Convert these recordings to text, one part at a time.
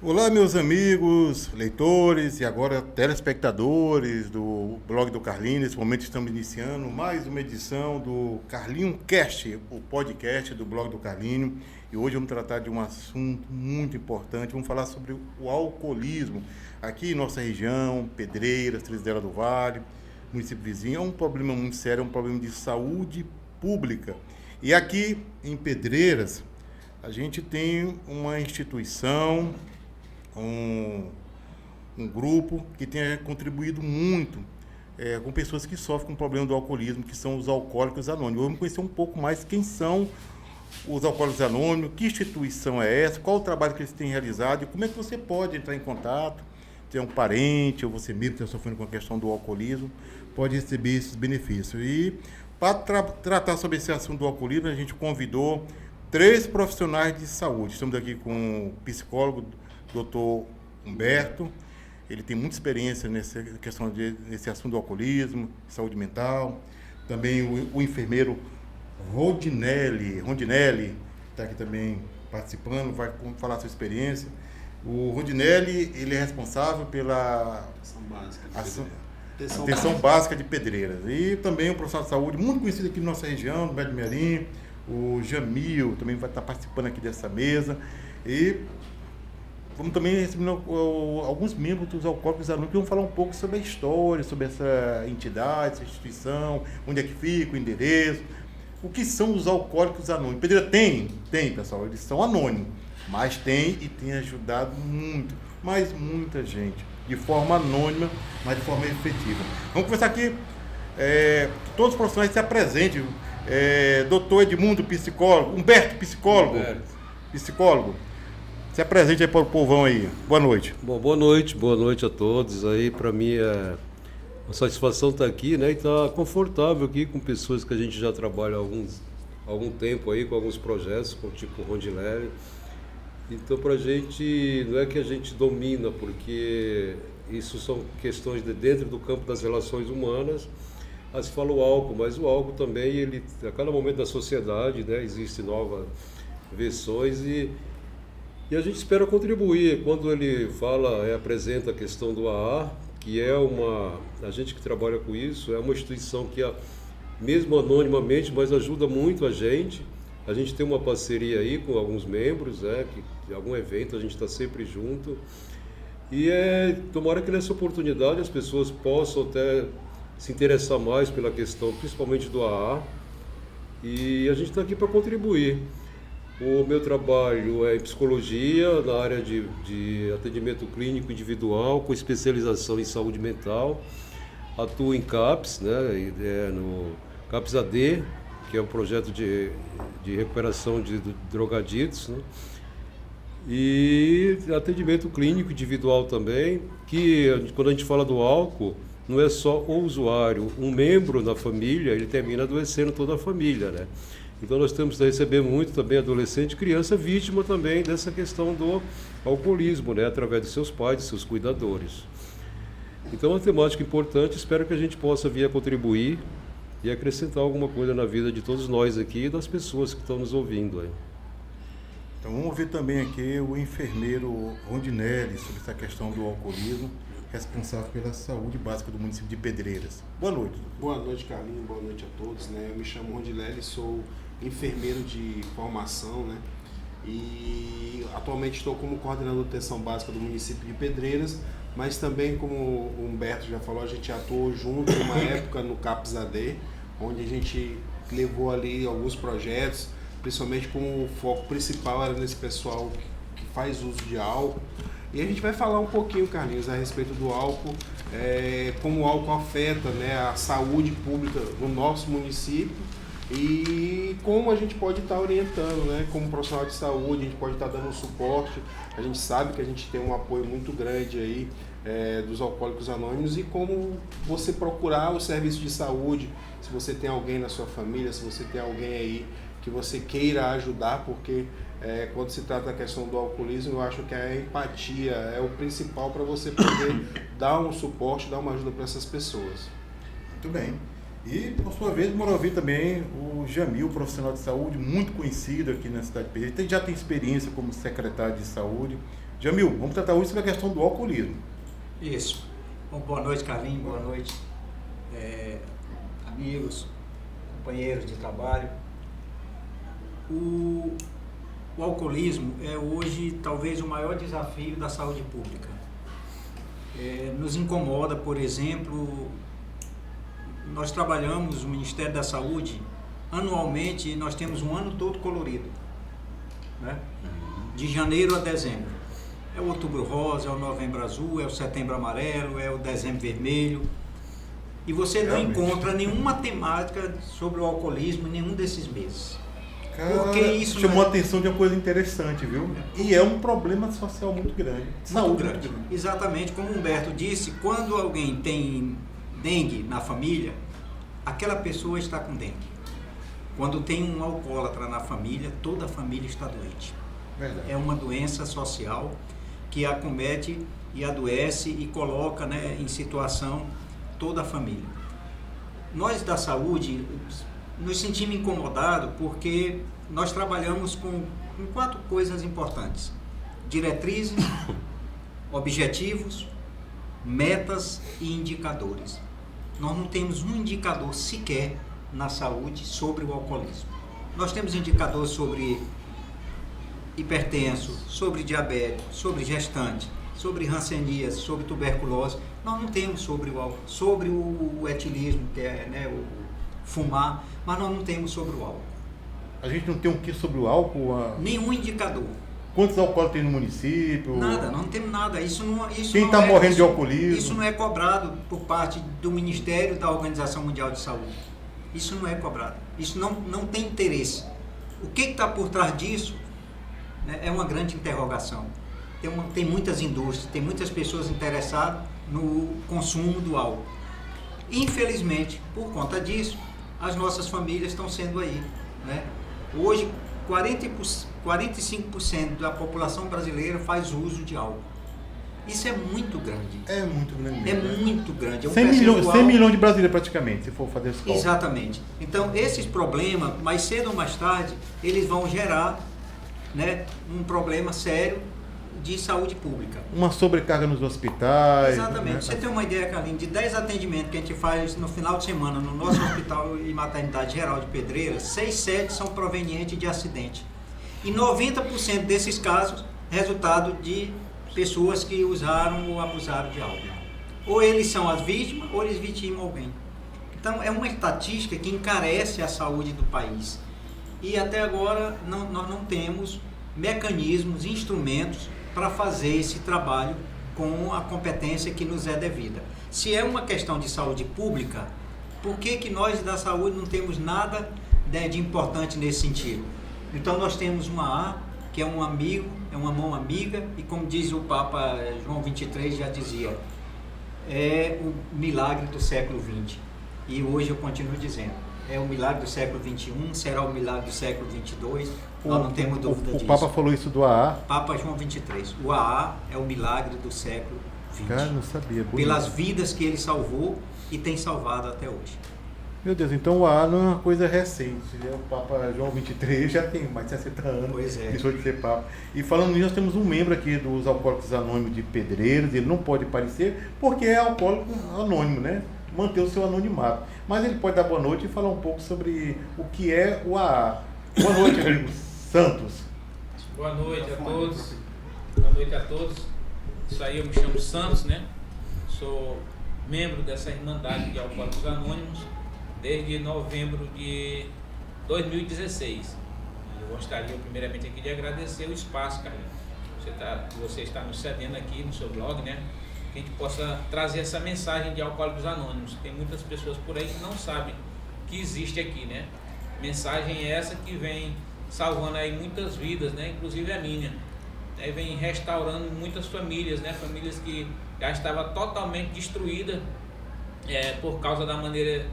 Olá, meus amigos, leitores e agora telespectadores do blog do Carlinho. Nesse momento estamos iniciando mais uma edição do Carlinho Cast, o podcast do blog do Carlinho. E hoje vamos tratar de um assunto muito importante. Vamos falar sobre o alcoolismo aqui em nossa região, Pedreiras, Trizedela do Vale, município vizinho. É um problema muito sério, é um problema de saúde pública. E aqui em Pedreiras, a gente tem uma instituição, um grupo que tem contribuído muito com pessoas que sofrem com o problema do alcoolismo, que são os Alcoólicos Anônimos. Vamos conhecer um pouco mais quem são os Alcoólicos Anônimos, que instituição é essa, qual o trabalho que eles têm realizado e como é que você pode entrar em contato, ter um parente ou você mesmo que está sofrendo com a questão do alcoolismo, pode receber esses benefícios. E para tratar sobre esse assunto do alcoolismo, a gente convidou 3 profissionais de saúde. Estamos aqui com o psicólogo Dr. Humberto. Ele tem muita experiência nessa questão nesse assunto do alcoolismo, saúde mental. Também o enfermeiro Rondinelli está aqui também participando, vai falar a sua experiência. O Rondinelli, ele é responsável pela atenção básica de Pedreiras. E também um profissional de saúde muito conhecido aqui na nossa região, no Médio Mirim, o Jamil, também vai estar participando aqui dessa mesa. E vamos também receber alguns membros dos Alcoólicos Anônimos que vão falar um pouco sobre a história, sobre essa entidade, essa instituição, onde é que fica, o endereço. O que são os Alcoólicos Anônimos? Pedreira tem, pessoal, eles são anônimos, mas tem e tem ajudado muito, mas muita gente, de forma anônima, mas de forma efetiva. Vamos começar aqui, todos os profissionais se apresentem. Doutor Edmundo, psicólogo, Humberto, psicólogo. Se apresente aí para o povão aí. Boa noite. Bom, boa noite a todos. Aí para mim é uma satisfação estar aqui, né? E estar confortável aqui com pessoas que a gente já trabalha há algum tempo aí, com alguns projetos, como tipo Rondinelli. Então para a gente, não é que a gente domina, porque isso são questões de dentro do campo das relações humanas. Se fala o álcool, mas o álcool também, ele, a cada momento da sociedade, né, existem novas versões e a gente espera contribuir. Quando ele fala, apresenta a questão do AA, que é a gente que trabalha com isso, é uma instituição que, mesmo anonimamente, mas ajuda muito a gente. A gente tem uma parceria aí com alguns membros, que de algum evento a gente está sempre junto. E tomara que nessa oportunidade as pessoas possam até se interessar mais pela questão, principalmente do AA, e a gente está aqui para contribuir. O meu trabalho é em psicologia, na área de atendimento clínico individual, com especialização em saúde mental. Atuo em CAPS, né, no CAPS AD, que é um projeto de recuperação de drogaditos, né, e atendimento clínico individual também, que quando a gente fala do álcool, não é só o usuário, um membro da família, ele termina adoecendo toda a família, né? Então nós temos que receber muito também adolescente e criança vítima também dessa questão do alcoolismo, né? Através de seus pais, de seus cuidadores. Então é uma temática importante, espero que a gente possa vir a contribuir e acrescentar alguma coisa na vida de todos nós aqui e das pessoas que estão nos ouvindo aí. Então vamos ouvir também aqui o enfermeiro Rondinelli sobre essa questão do alcoolismo, responsável pela saúde básica do município de Pedreiras. Boa noite. Boa noite, Carlinho. Boa noite a todos, né? Eu me chamo Rondinelli, sou enfermeiro de formação, né? E atualmente estou como coordenador de atenção básica do município de Pedreiras, mas também, como o Humberto já falou, a gente atuou junto uma época no CAPS AD, onde a gente levou ali alguns projetos, principalmente com o foco principal era nesse pessoal que faz uso de álcool. E a gente vai falar um pouquinho, Carlinhos, a respeito do álcool, como o álcool afeta, né, a saúde pública no nosso município e como a gente pode estar orientando, né, como profissional de saúde, a gente pode estar dando um suporte. A gente sabe que a gente tem um apoio muito grande aí dos Alcoólicos Anônimos e como você procurar o serviço de saúde, se você tem alguém na sua família, se você tem alguém aí que você queira ajudar, porque quando se trata da questão do alcoolismo, eu acho que a empatia é o principal para você poder dar um suporte, dar uma ajuda para essas pessoas. Muito bem. E, por sua vez, bora ouvir também o Jamil, profissional de saúde, muito conhecido aqui na cidade de Pedreiras. Já tem experiência como secretário de saúde. Jamil, vamos tratar hoje sobre a questão do alcoolismo. Isso. Bom, boa noite, Carlinhos, boa noite, amigos, companheiros de trabalho. O alcoolismo é hoje talvez o maior desafio da saúde pública. Nos incomoda, por exemplo, nós trabalhamos, o Ministério da Saúde, anualmente nós temos um ano todo colorido, né? De janeiro a dezembro. É o outubro rosa, é o novembro azul, é o setembro amarelo, é o dezembro vermelho. E você não encontra nenhuma temática sobre o alcoolismo em nenhum desses meses. Cara, porque isso chamou a atenção de uma coisa interessante, viu? E é um problema social muito grande. Muito grande. Exatamente, como o Humberto disse, quando alguém tem dengue na família, aquela pessoa está com dengue. Quando tem um alcoólatra na família, toda a família está doente. Verdade. É uma doença social que acomete e adoece e coloca, né, em situação toda a família. Nós da saúde nos sentimos incomodados porque nós trabalhamos com 4 coisas importantes: diretrizes, objetivos, metas e indicadores. Nós não temos um indicador sequer na saúde sobre o alcoolismo. Nós temos indicadores sobre hipertenso, sobre diabetes, sobre gestante, sobre hanseníase, sobre tuberculose. Nós não temos sobre o álcool, sobre o etilismo, que é, né, o fumar, mas nós não temos sobre o álcool. A gente não tem um que sobre o álcool? Nenhum indicador. Quantos alcoólicos tem no município? Nada, não temos nada. Quem está morrendo de alcoolismo? Isso não é cobrado por parte do Ministério da Organização Mundial de Saúde. Isso não é cobrado. Isso não tem interesse. O que está por trás disso, né, é uma grande interrogação. Tem muitas indústrias, tem muitas pessoas interessadas no consumo do álcool. Infelizmente, por conta disso, as nossas famílias estão sendo aí, né? Hoje, 45% da população brasileira faz uso de álcool. Isso é muito grande. É muito grande. É muito grande. É um 100 milhões de brasileiros praticamente, se for fazer esse cálculo. Exatamente. Então, esses problemas, mais cedo ou mais tarde, eles vão gerar, né, um problema sério de saúde pública. Uma sobrecarga nos hospitais. Exatamente. Né? Você tem uma ideia, Carlinhos, de 10 atendimentos que a gente faz no final de semana no nosso Hospital e Maternidade Geral de Pedreiras, 6, 7 são provenientes de acidente. E 90% desses casos, resultado de pessoas que usaram ou abusaram de álcool. Ou eles são as vítimas, ou eles vitimam alguém. Então, é uma estatística que encarece a saúde do país. E até agora, nós não temos mecanismos, instrumentos para fazer esse trabalho com a competência que nos é devida. Se é uma questão de saúde pública, por que nós da saúde não temos nada, né, de importante nesse sentido? Então, nós temos uma A, que é um amigo, é uma mão amiga, e como diz o Papa João 23, já dizia, é o milagre do século XX. E hoje eu continuo dizendo, é o milagre do século XXI, será o milagre do século XXII, nós não temos dúvida disso. O Papa falou isso do AA? Papa João 23, o AA é o milagre do século XX. Cara, não sabia. Bonito. Pelas vidas que ele salvou e tem salvado até hoje. Meu Deus, então o AA não é uma coisa recente. O Papa João 23 já tem mais de 60 anos. Pois é. Deixou de ser Papa. E falando nisso, nós temos um membro aqui dos Alcoólicos Anônimos de Pedreiras. Ele não pode aparecer porque é alcoólico anônimo, né? Manter o seu anonimato. Mas ele pode dar boa noite e falar um pouco sobre o que é o AA. Boa noite, amigo Santos. Boa noite a todos. Boa noite a todos. Isso aí, eu me chamo Santos, né? Sou membro dessa Irmandade de Alcoólicos Anônimos desde novembro de 2016. Eu gostaria primeiramente aqui de agradecer o espaço, Carlinhos. Você está nos cedendo aqui no seu blog, né? Que a gente possa trazer essa mensagem de Alcoólicos Anônimos. Tem muitas pessoas por aí que não sabem que existe aqui, né? Mensagem essa que vem salvando aí muitas vidas, né? Inclusive a minha. Né? Vem restaurando muitas famílias, né? Famílias que já estavam totalmente destruídas por causa da maneira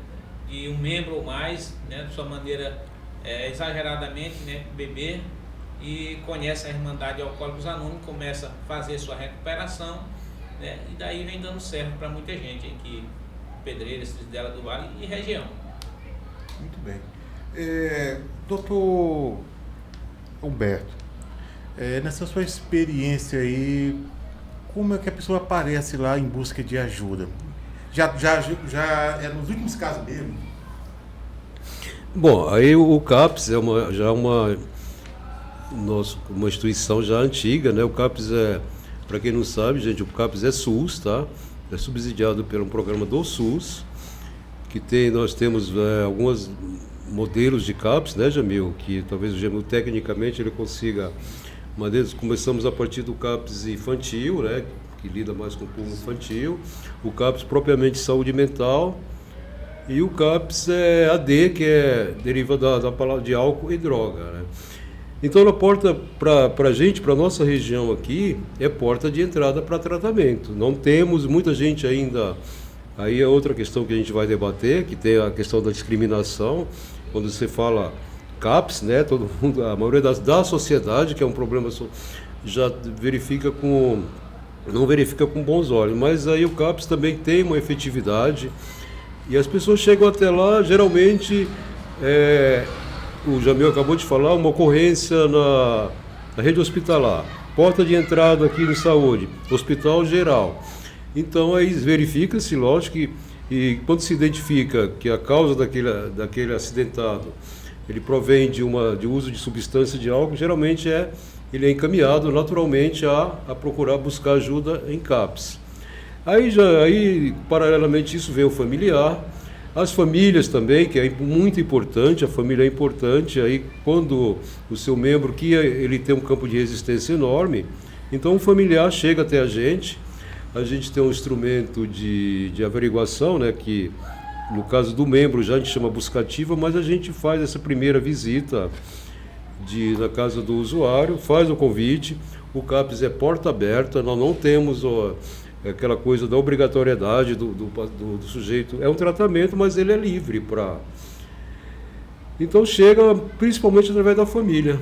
de um membro ou mais, né? De sua maneira exageradamente, né? Beber, e conhece a Irmandade de Alcoólicos Anônimos, começa a fazer sua recuperação, né? E daí vem dando certo para muita gente aqui, Pedreiras, Cidadela do Vale e região. Muito bem. Doutor Humberto, Nessa sua experiência aí, como é que a pessoa aparece lá em busca de ajuda? Já é nos últimos casos mesmo? Bom, aí o CAPS é uma instituição já antiga, né? O CAPS para quem não sabe, gente, o CAPS é SUS, tá? É subsidiado por um programa do SUS, nós temos alguns modelos de CAPS, né, Jamil? Que talvez o Jamil tecnicamente ele consiga, mas começamos a partir do CAPS infantil, né? Que lida mais com o público infantil, o CAPS propriamente saúde mental, e o CAPS AD, que deriva da palavra de álcool e droga, né? Então, a porta para a gente, para a nossa região aqui, é porta de entrada para tratamento. Não temos muita gente ainda. Aí é outra questão que a gente vai debater, que tem a questão da discriminação. Quando você fala CAPS, né, todo mundo, a maioria da sociedade, que é um problema, já não verifica com bons olhos. Mas aí o CAPS também tem uma efetividade. E as pessoas chegam até lá, geralmente, o Jamil acabou de falar, uma ocorrência na rede hospitalar, porta de entrada aqui de saúde, hospital geral. Então aí verifica-se, lógico, e quando se identifica que a causa daquele acidentado, ele provém de uso de substância de álcool, geralmente ele é encaminhado naturalmente a procurar buscar ajuda em CAPS. Aí, paralelamente isso, vem o familiar, as famílias também, que é muito importante, a família é importante, aí quando o seu membro, ele tem um campo de resistência enorme, então o familiar chega até a gente tem um instrumento de averiguação, né, que no caso do membro já a gente chama buscativa, mas a gente faz essa primeira visita na casa do usuário, faz o convite, o CAPS é porta aberta, nós não temos aquela coisa da obrigatoriedade do sujeito. É um tratamento, mas ele é livre para... Então chega principalmente através da família.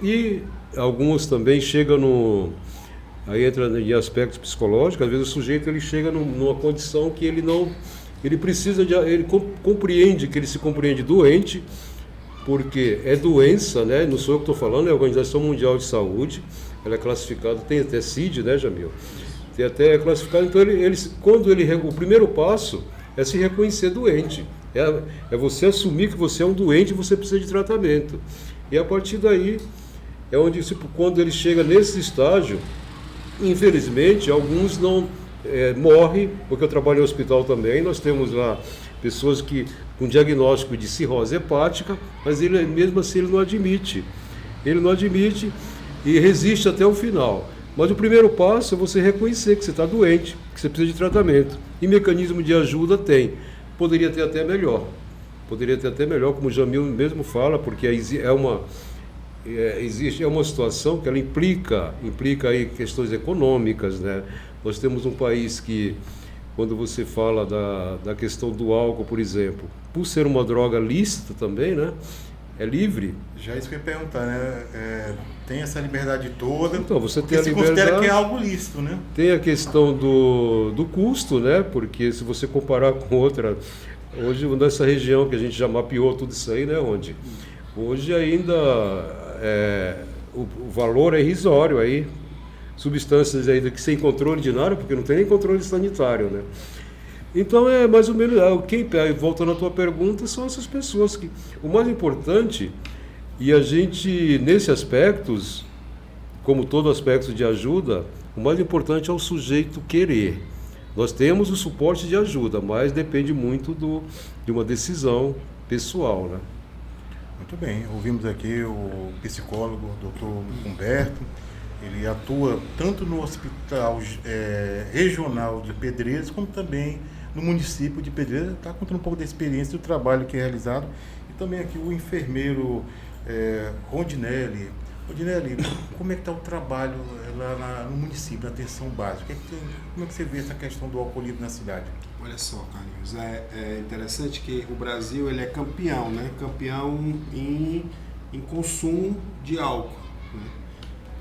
E alguns também chegam aí entra em aspectos psicológicos, às vezes o sujeito ele chega numa condição que ele compreende que ele se compreende doente, porque é doença, né? Não sou eu que estou falando, é a Organização Mundial de Saúde, ela é classificada, tem até CID, né, Jamil? Tem até classificado, então o primeiro passo é se reconhecer doente, é você assumir que você é um doente e você precisa de tratamento. E a partir daí é onde, quando ele chega nesse estágio, infelizmente, alguns não morrem, porque eu trabalho em hospital também, nós temos lá pessoas com diagnóstico de cirrose hepática, mas mesmo assim ele não admite e resiste até o final. Mas o primeiro passo é você reconhecer que você está doente, que você precisa de tratamento. E mecanismo de ajuda tem. Poderia ter até melhor, como o Jamil mesmo fala, porque é uma situação que ela implica aí questões econômicas, né? Nós temos um país que, quando você fala da questão do álcool, por exemplo, por ser uma droga lícita também, né? É livre. Já isso que eu ia perguntar, né? Tem essa liberdade toda. Então, você tem a se liberdade, considera que é algo lícito, né? Tem a questão do custo, né? Porque se você comparar com outra... Hoje, nessa região que a gente já mapeou tudo isso aí, né? Hoje ainda o valor é irrisório aí. Substâncias ainda que sem controle de nada, porque não tem nem controle sanitário, né? Então é mais ou menos, voltando à tua pergunta, são essas pessoas que... O mais importante, e a gente, nesse aspectos, como todo aspecto de ajuda, o mais importante é o sujeito querer. Nós temos o suporte de ajuda, mas depende muito de uma decisão pessoal, né? Muito bem, ouvimos aqui o psicólogo Dr. Humberto. Ele atua tanto no hospital regional de Pedreiras, como também no município de Pedreiras. Está contando um pouco da experiência do trabalho que é realizado. E também aqui o enfermeiro Rondinelli. Rondinelli, como é que está o trabalho lá no município, na atenção básica? Como é que você vê essa questão do alcoolismo na cidade? Olha só, Carlinhos, é interessante que o Brasil ele é campeão, né? Campeão em consumo de álcool, né?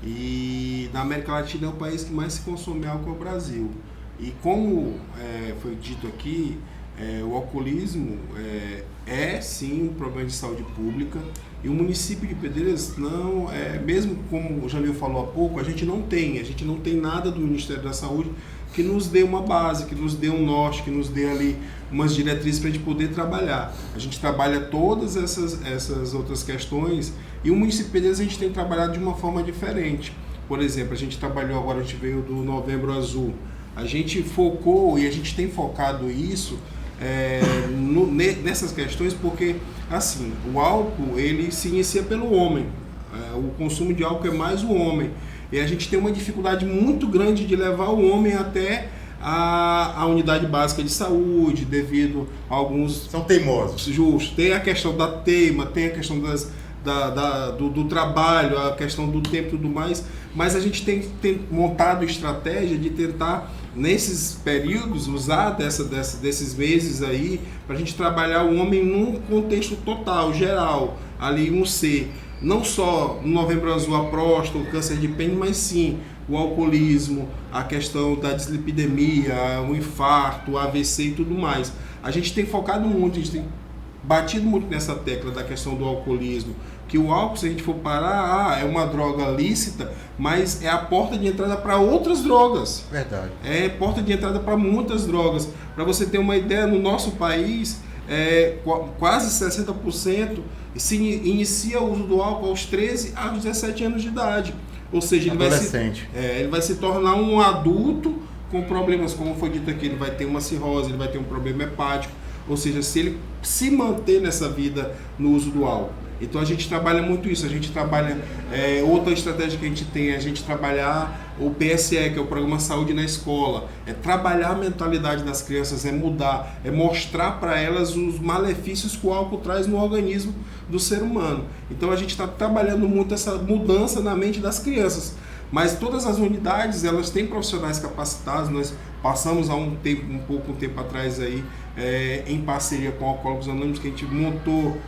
E na América Latina é o país que mais se consome álcool, é o Brasil. E como foi dito aqui, o alcoolismo é sim um problema de saúde pública, E o município de Pedreiras, não, mesmo como o Jamil falou há pouco, a gente não tem nada do Ministério da Saúde que nos dê uma base, que nos dê um norte, que nos dê ali umas diretrizes para a gente poder trabalhar. A gente trabalha todas essas outras questões e o município de Pedreiras a gente tem trabalhado de uma forma diferente. Por exemplo, a gente trabalhou agora, a gente veio do Novembro Azul, a gente focou e a gente tem focado isso nessas questões porque, assim, o álcool ele se inicia pelo homem, o consumo de álcool é mais o homem. E a gente tem uma dificuldade muito grande de levar o homem até a unidade básica de saúde, devido a alguns... São teimosos. Justo. Tem a questão da teima, tem a questão do trabalho, a questão do tempo e tudo mais, mas a gente tem montado estratégia de tentar, nesses períodos, usar desses meses aí, para a gente trabalhar o homem num contexto total, geral, ali um ser. Não só no Novembro Azul a próstata, o câncer de pênis, mas sim o alcoolismo, a questão da dislipidemia, o infarto, o AVC e tudo mais. A gente tem focado muito, a gente tem batido muito nessa tecla da questão do alcoolismo, que o álcool, se a gente for parar, é uma droga lícita, mas é a porta de entrada para outras drogas. Verdade. É porta de entrada para muitas drogas. Para você ter uma ideia, no nosso país, quase 60% se inicia o uso do álcool aos 13 a 17 anos de idade. Ou seja, ele vai se tornar um adulto com problemas, como foi dito aqui, ele vai ter uma cirrose, ele vai ter um problema hepático. Ou seja, se ele se manter nessa vida no uso do álcool. Então a gente trabalha muito isso, a gente trabalha, outra estratégia que a gente tem é a gente trabalhar o PSE, que é o Programa Saúde na Escola, é trabalhar a mentalidade das crianças, é mudar, é mostrar para elas os malefícios que o álcool traz no organismo do ser humano. Então a gente está trabalhando muito essa mudança na mente das crianças. Mas todas as unidades, elas têm profissionais capacitados, nós passamos há um pouco tempo atrás aí, em parceria com Alcoólicos Anônimos, que a gente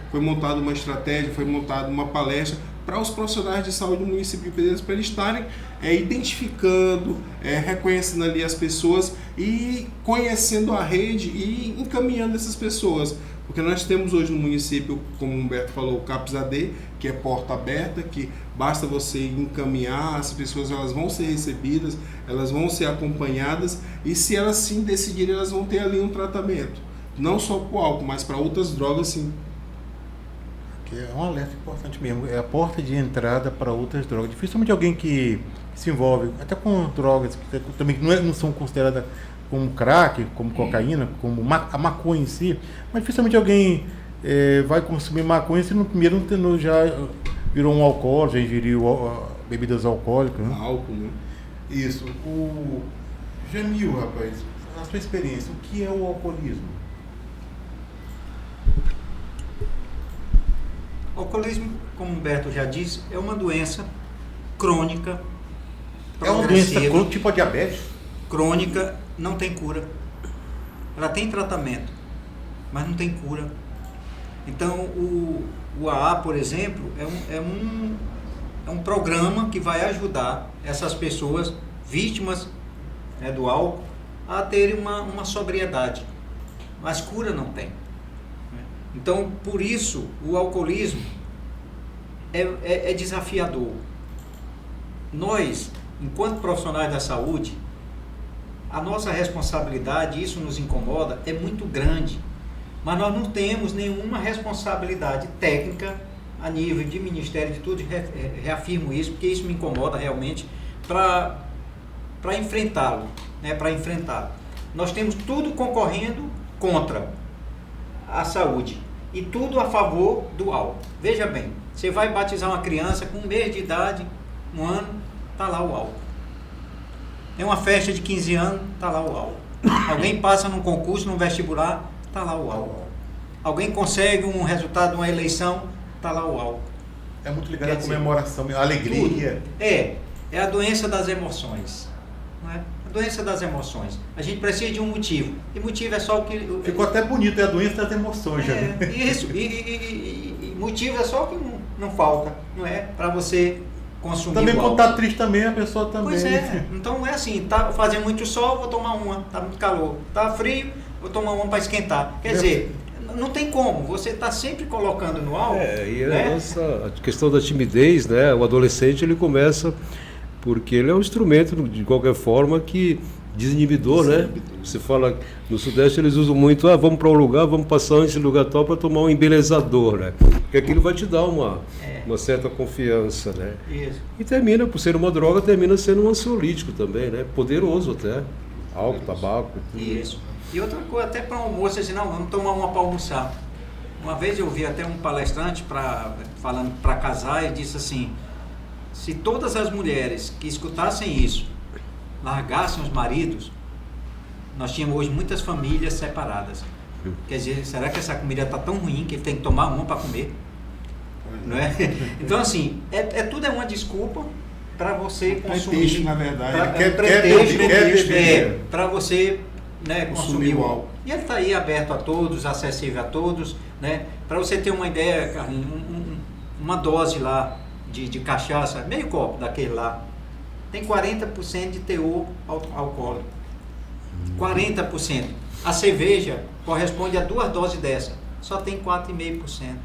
foi montada uma estratégia, foi montada uma palestra para os profissionais de saúde do município de Pedreiras, para eles estarem identificando, reconhecendo ali as pessoas e conhecendo a rede e encaminhando essas pessoas. Porque nós temos hoje no município, como o Humberto falou, o CAPS-AD, que é porta aberta, que basta você encaminhar, as pessoas elas vão ser recebidas, elas vão ser acompanhadas e se elas sim decidirem, elas vão ter ali um tratamento. Não só para o álcool, mas para outras drogas sim. Que é um alerta importante mesmo, é a porta de entrada para outras drogas. Dificilmente alguém que se envolve até com drogas que também não são consideradas como crack, como cocaína, como a maconha em si, mas dificilmente alguém vai consumir maconha se no primeiro não já virou um alcoólico, já ingeriu bebidas alcoólicas. Né? Álcool, né? Isso. O Jamil, rapaz, a sua experiência, o que é o alcoolismo? O alcoolismo, como o Humberto já disse, é uma doença crônica, É uma doença tipo a diabetes? Crônica, não tem cura. Ela tem tratamento, mas não tem cura. Então, o AA, por exemplo, é um programa que vai ajudar essas pessoas vítimas do álcool a terem uma sobriedade. Mas cura não tem. Então, por isso, o alcoolismo é desafiador. Nós, enquanto profissionais da saúde, a nossa responsabilidade, isso nos incomoda, é muito grande. Mas nós não temos nenhuma responsabilidade técnica a nível de Ministério de tudo, reafirmo isso, porque isso me incomoda realmente, para enfrentá-lo, né, para enfrentá-lo. Nós temos tudo concorrendo contra a saúde e tudo a favor do álcool. Veja bem, você vai batizar uma criança com 1 mês de idade, 1 ano, está lá o álcool. É uma festa de 15 anos, está lá o álcool. Alguém passa num concurso, num vestibular, está lá o álcool. Alguém consegue um resultado de uma eleição, está lá o álcool. É muito ligado à comemoração, à alegria. Tudo. É a doença das emoções. Não é? A doença das emoções. A gente precisa de um motivo. E motivo é só o que... Ficou até bonito, é a doença das emoções. Isso. E motivo é só o que não falta. Não é? Para você consumir também o álcool. Quando está triste também, a pessoa também. Pois é. Então é assim, tá fazendo muito sol, vou tomar uma. Tá muito calor. Tá frio, vou tomar uma para esquentar. Quer dizer, não tem como, você está sempre colocando no álcool. E né? a questão da timidez, né? O adolescente ele começa porque ele é um instrumento, de qualquer forma, que desinibidor, né? Você fala, no Sudeste eles usam muito, vamos para um lugar, vamos passar antes de lugar tal para tomar um embelezador, né? Porque aquilo vai te dar uma certa confiança, né? Isso. E termina, por ser uma droga, termina sendo um ansiolítico também, né? Poderoso até. Álcool, tabaco. Isso. E outra coisa, até para almoço, assim, não, vamos tomar uma para almoçar. Uma vez eu vi até um palestrante falando para casar e disse assim, se todas as mulheres que escutassem isso largassem os maridos, nós tínhamos hoje muitas famílias separadas. Quer dizer, será que essa comida está tão ruim que ele tem que tomar uma para comer? Não é? Então, assim, tudo é uma desculpa para você consumir. Pretexto, na verdade. Para você, né, consumir o álcool. E ele está aí aberto a todos, acessível a todos. Né? Para você ter uma ideia, Carlinhos, uma dose lá de cachaça, meio copo daquele lá, tem 40% de teor alcoólico. 40%. A cerveja corresponde a 2 doses dessa, só tem 4,5%.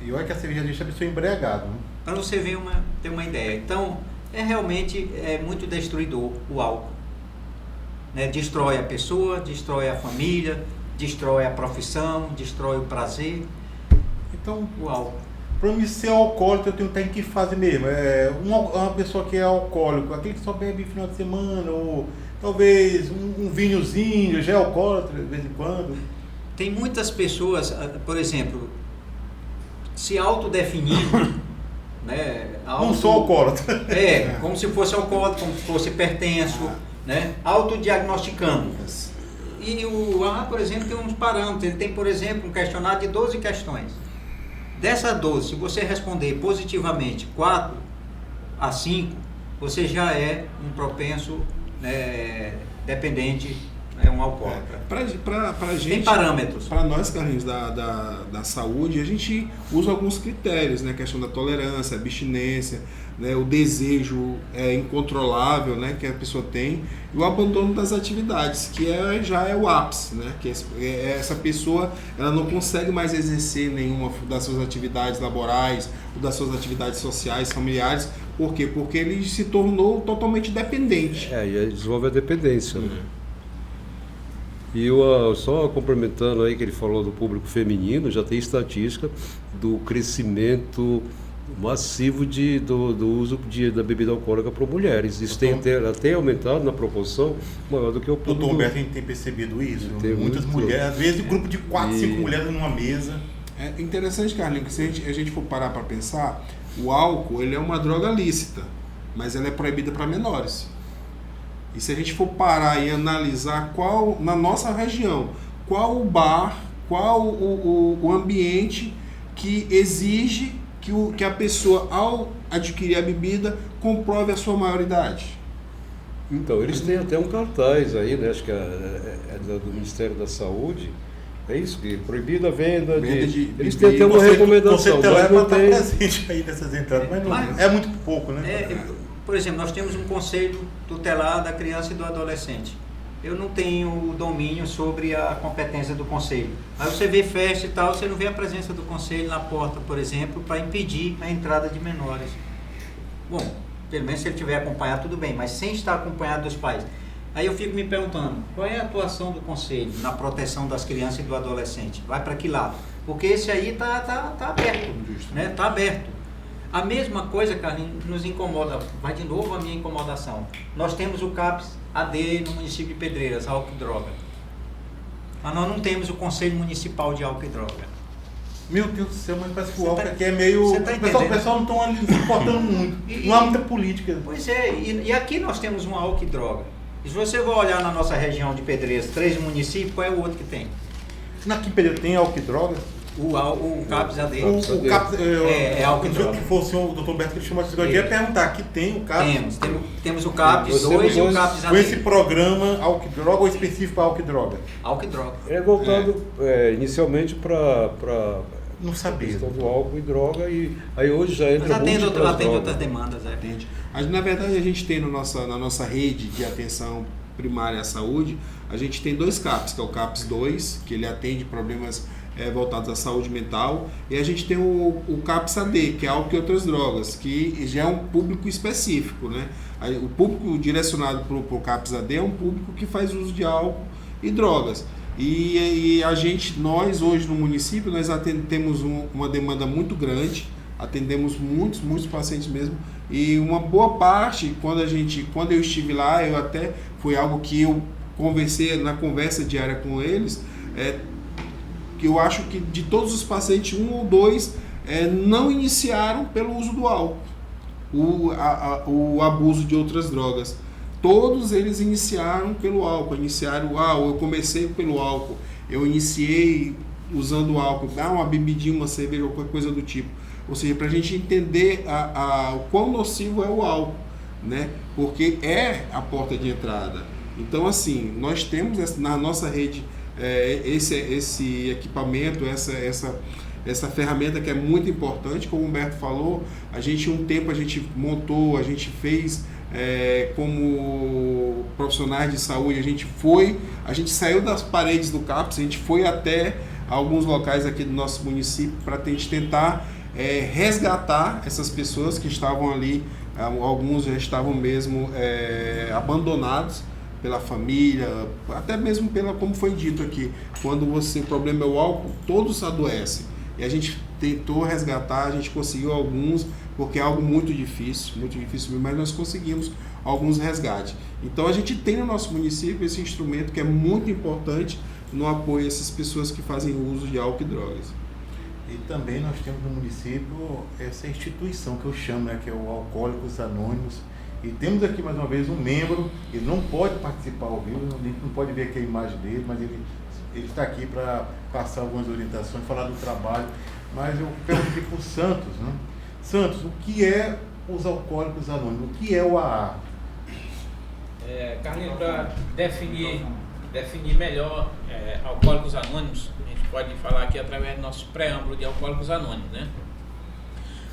E olha que a cerveja deixa a pessoa embriagada. Né? Para você ter uma ideia. Então, realmente muito destruidor o álcool. Né? Destrói a pessoa, destrói a família, destrói a profissão, destrói o prazer. Então, o álcool. Para mim ser alcoólico, eu tenho que fazer mesmo. Uma pessoa que é alcoólico, aquele que só bebe no final de semana, ou talvez um vinhozinho, já é alcoólatra de vez em quando. Tem muitas pessoas, por exemplo, se autodefinindo, né? Não sou alcoólatra. Como se fosse alcoólatra, como se fosse hipertenso, né? Autodiagnosticando. E por exemplo, tem uns parâmetros. Ele tem, por exemplo, um questionário de 12 questões. Dessas 12, se você responder positivamente 4 a 5, você já é um propenso, né, dependente, um alcoólatra. Pra gente, tem parâmetros. Para nós, Carlinhos, da saúde, a gente usa alguns critérios, né? A questão da tolerância, abstinência, né? O desejo incontrolável, né? Que a pessoa tem, e o abandono das atividades, que já é o ápice, né? Que essa pessoa ela não consegue mais exercer nenhuma das suas atividades laborais ou das suas atividades sociais, familiares. Por quê? Porque ele se tornou totalmente dependente. E aí desenvolve a dependência, né? E só complementando aí que ele falou do público feminino, já tem estatística do crescimento massivo do uso da bebida alcoólica para mulheres. Isso tem até aumentado na proporção maior do que o público. Doutor Humberto, a gente tem percebido isso. Muitas mulheres, às vezes um grupo de 4, 5 mulheres numa mesa. É interessante, Carlinhos, que se a gente for parar para pensar, o álcool ele é uma droga lícita, mas ela é proibida para menores. E se a gente for parar e analisar na nossa região, qual o bar, qual o ambiente que exige que a pessoa, ao adquirir a bebida, comprove a sua maioridade. Então, eles têm até um cartaz aí, né? Acho que é do Ministério da Saúde. É isso, que proibida a venda eles têm até uma recomendação. Você para estar presente aí nessas entradas, mas é muito pouco, né? Por exemplo, nós temos um conselho tutelar da criança e do adolescente. Eu não tenho domínio sobre a competência do conselho. Aí você vê festa e tal, você não vê a presença do conselho na porta, por exemplo, para impedir a entrada de menores. Bom, pelo menos se ele estiver acompanhado, tudo bem, mas sem estar acompanhado dos pais. Aí eu fico me perguntando, qual é a atuação do conselho na proteção das crianças e do adolescente? Vai para que lado? Porque esse aí tá aberto, né? Tá aberto. A mesma coisa, Carlinhos, nos incomoda. Vai de novo a minha incomodação. Nós temos o CAPS AD no município de Pedreiras, álcool e droga. Mas nós não temos o Conselho Municipal de Álcool e Droga. Meu Deus do céu, mas parece que o álcool aqui é meio... O pessoal não está ali se importando muito. Não há muita política. Pois é, e aqui nós temos um álcool e droga. E se você for olhar na nossa região de Pedreiras, 3 municípios, qual é o outro que tem? Aqui em Pedreiras tem álcool e droga? O CAPS AD. O CAPS, é álcool e droga. Se fosse o doutor Beto que chamou de eu ia perguntar, aqui tem o CAPS? Temos o CAPS 2 e o CAPS AD. Com esse programa álcool e droga ou específico para álcool e droga? Álcool e droga. É voltado inicialmente para não sabia. A questão do álcool e droga, e aí hoje já entra atende outras demandas. Atende. Mas, na verdade, a gente tem na nossa rede de atenção primária à saúde, a gente tem 2 CAPs, que é o CAPS 2, que ele atende problemas voltados à saúde mental, e a gente tem o CAPS AD, que é álcool e outras drogas, que já é um público específico, né? O público direcionado para o CAPS AD é um público que faz uso de álcool e drogas. E nós hoje no município, nós temos uma demanda muito grande, atendemos muitos pacientes mesmo, e uma boa parte, quando eu estive lá, foi algo que eu conversei na conversa diária com eles, que eu acho que de todos os pacientes, 1 ou 2 não iniciaram pelo uso do álcool, o abuso de outras drogas. Todos eles iniciaram pelo álcool, eu comecei pelo álcool, eu iniciei usando álcool, uma bebidinha, uma cerveja, qualquer coisa do tipo. Ou seja, para a gente entender o quão nocivo é o álcool, né? Porque é a porta de entrada. Então, assim, nós temos na nossa rede esse equipamento, essa ferramenta que é muito importante. Como o Humberto falou, a gente montou, a gente fez como profissionais de saúde, a gente saiu das paredes do CAPS, a gente foi até alguns locais aqui do nosso município para tentar resgatar essas pessoas que estavam ali, alguns já estavam mesmo abandonados pela família, até mesmo como foi dito aqui, quando o problema é o álcool, todos adoecem. E a gente tentou resgatar, a gente conseguiu alguns, porque é algo muito difícil mesmo, mas nós conseguimos alguns resgates. Então a gente tem no nosso município esse instrumento que é muito importante no apoio a essas pessoas que fazem uso de álcool e drogas. E também nós temos no município essa instituição que eu chamo, né, que é o Alcoólicos Anônimos. E temos aqui mais uma vez um membro, ele não pode participar ao vivo, a gente não pode ver aqui a imagem dele, mas ele está aqui para passar algumas orientações, falar do trabalho. Mas eu quero pedir para o Santos, né? Santos, o que é os Alcoólicos Anônimos? O que é o AA? Carlinhos, para definir melhor Alcoólicos Anônimos, a gente pode falar aqui através do nosso preâmbulo de Alcoólicos Anônimos, né?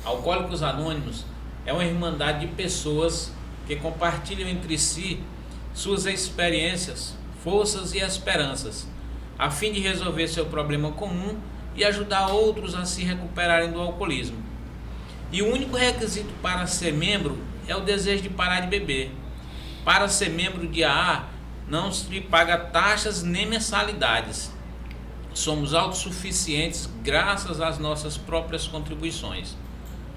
Alcoólicos Anônimos é uma irmandade de pessoas que compartilham entre si suas experiências, forças e esperanças, a fim de resolver seu problema comum e ajudar outros a se recuperarem do alcoolismo. E o único requisito para ser membro é o desejo de parar de beber. Para ser membro de AA, não se paga taxas nem mensalidades. Somos autossuficientes graças às nossas próprias contribuições.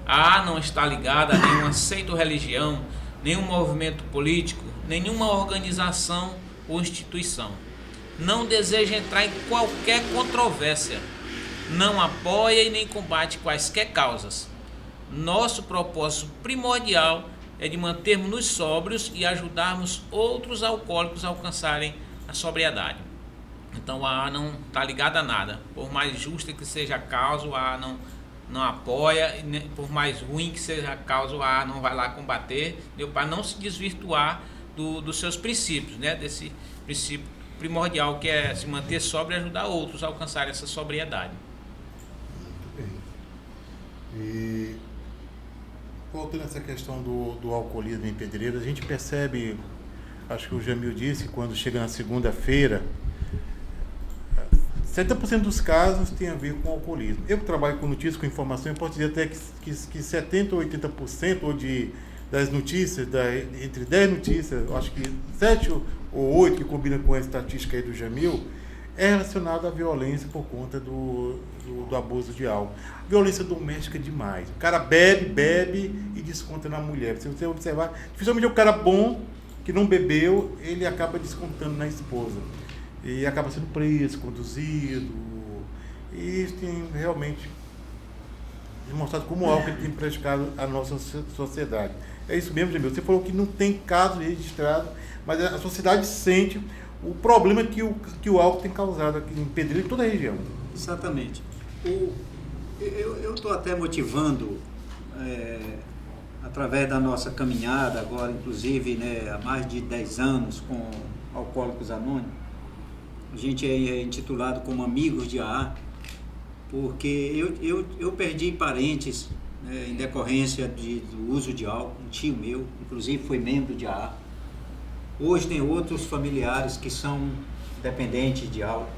A AA não está ligada a nenhuma seita ou religião, nenhum movimento político, nenhuma organização ou instituição. Não deseja entrar em qualquer controvérsia. Não apoia e nem combate quaisquer causas. Nosso propósito primordial é de mantermos-nos sóbrios e ajudarmos outros alcoólicos a alcançarem a sobriedade. Então a AA não está ligada a nada. Por mais justa que seja a causa, a AA não apoia, e por mais ruim que seja a causa, a AA não vai lá combater, para não se desvirtuar dos seus princípios, né? Desse princípio primordial que é se manter sóbrio e ajudar outros a alcançarem essa sobriedade. Muito bem. E voltando a essa questão do alcoolismo em Pedreiras, a gente percebe, acho que o Jamil disse, quando chega na segunda-feira, 70% dos casos tem a ver com alcoolismo. Eu que trabalho com notícias, com informação, eu posso dizer até que 70% ou 80% das notícias, entre 10 notícias, eu acho que 7 ou 8 que combinam com a estatística aí do Jamil, é relacionado à violência por conta do abuso de álcool. Violência doméstica demais. O cara bebe e desconta na mulher. Se você observar, dificilmente o cara bom, que não bebeu, ele acaba descontando na esposa. E acaba sendo preso, conduzido. E isso tem realmente demonstrado como o álcool tem prejudicado a nossa sociedade. É isso mesmo, Jamil. Você falou que não tem caso registrado, mas a sociedade sente o problema que o álcool tem causado aqui em Pedreiras e toda a região. Exatamente. Eu estou até motivando, através da nossa caminhada, agora inclusive, né, há mais de 10 anos com Alcoólicos Anônimos. A gente é intitulado como Amigos de AA, porque eu perdi parentes, né, em decorrência do uso de álcool. Um tio meu, inclusive, foi membro de AA. Hoje tem outros familiares que são dependentes de álcool.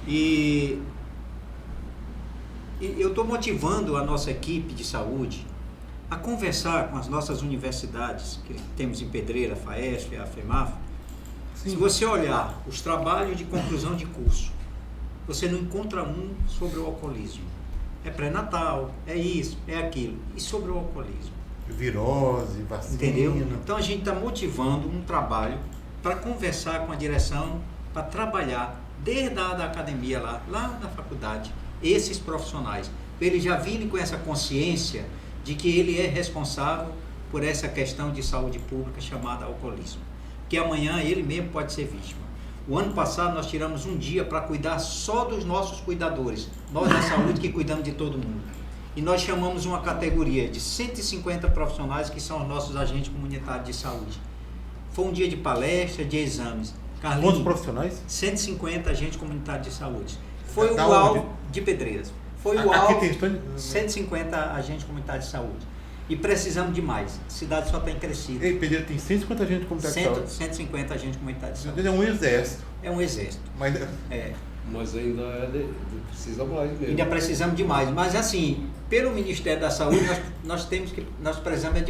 E eu estou motivando a nossa equipe de saúde a conversar com as nossas universidades, que temos em Pedreira, a FAESP, a FEMAF. Sim. Se você olhar os trabalhos de conclusão de curso, você não encontra um sobre o alcoolismo. É pré-natal, é isso, é aquilo. E sobre o alcoolismo? Virose, vacina. Entendeu? Então a gente está motivando um trabalho para conversar com a direção, para trabalhar desde a da academia lá na faculdade, esses profissionais, para eles já virem com essa consciência de que ele é responsável por essa questão de saúde pública chamada alcoolismo. Que amanhã ele mesmo pode ser vítima. O ano passado nós tiramos um dia para cuidar só dos nossos cuidadores, nós da saúde que cuidamos de todo mundo. E nós chamamos uma categoria de 150 profissionais que são os nossos agentes comunitários de saúde. Foi um dia de palestra, de exames. Carlinhos, quantos profissionais? 150 agentes comunitários de saúde. Foi Da o alvo onde? de Pedreiras. Foi o Aqui alvo, tem 150 agentes comunitários de saúde. E precisamos de mais. A cidade só tem crescido. Ei, Pedreira tem 150 agentes de comunidade de saúde. 150 agentes comunitários de saúde. É um exército. É um exército. Mas Mas ainda precisa mais mesmo. Ainda precisamos de mais. Mas assim, pelo Ministério da Saúde, nós precisamos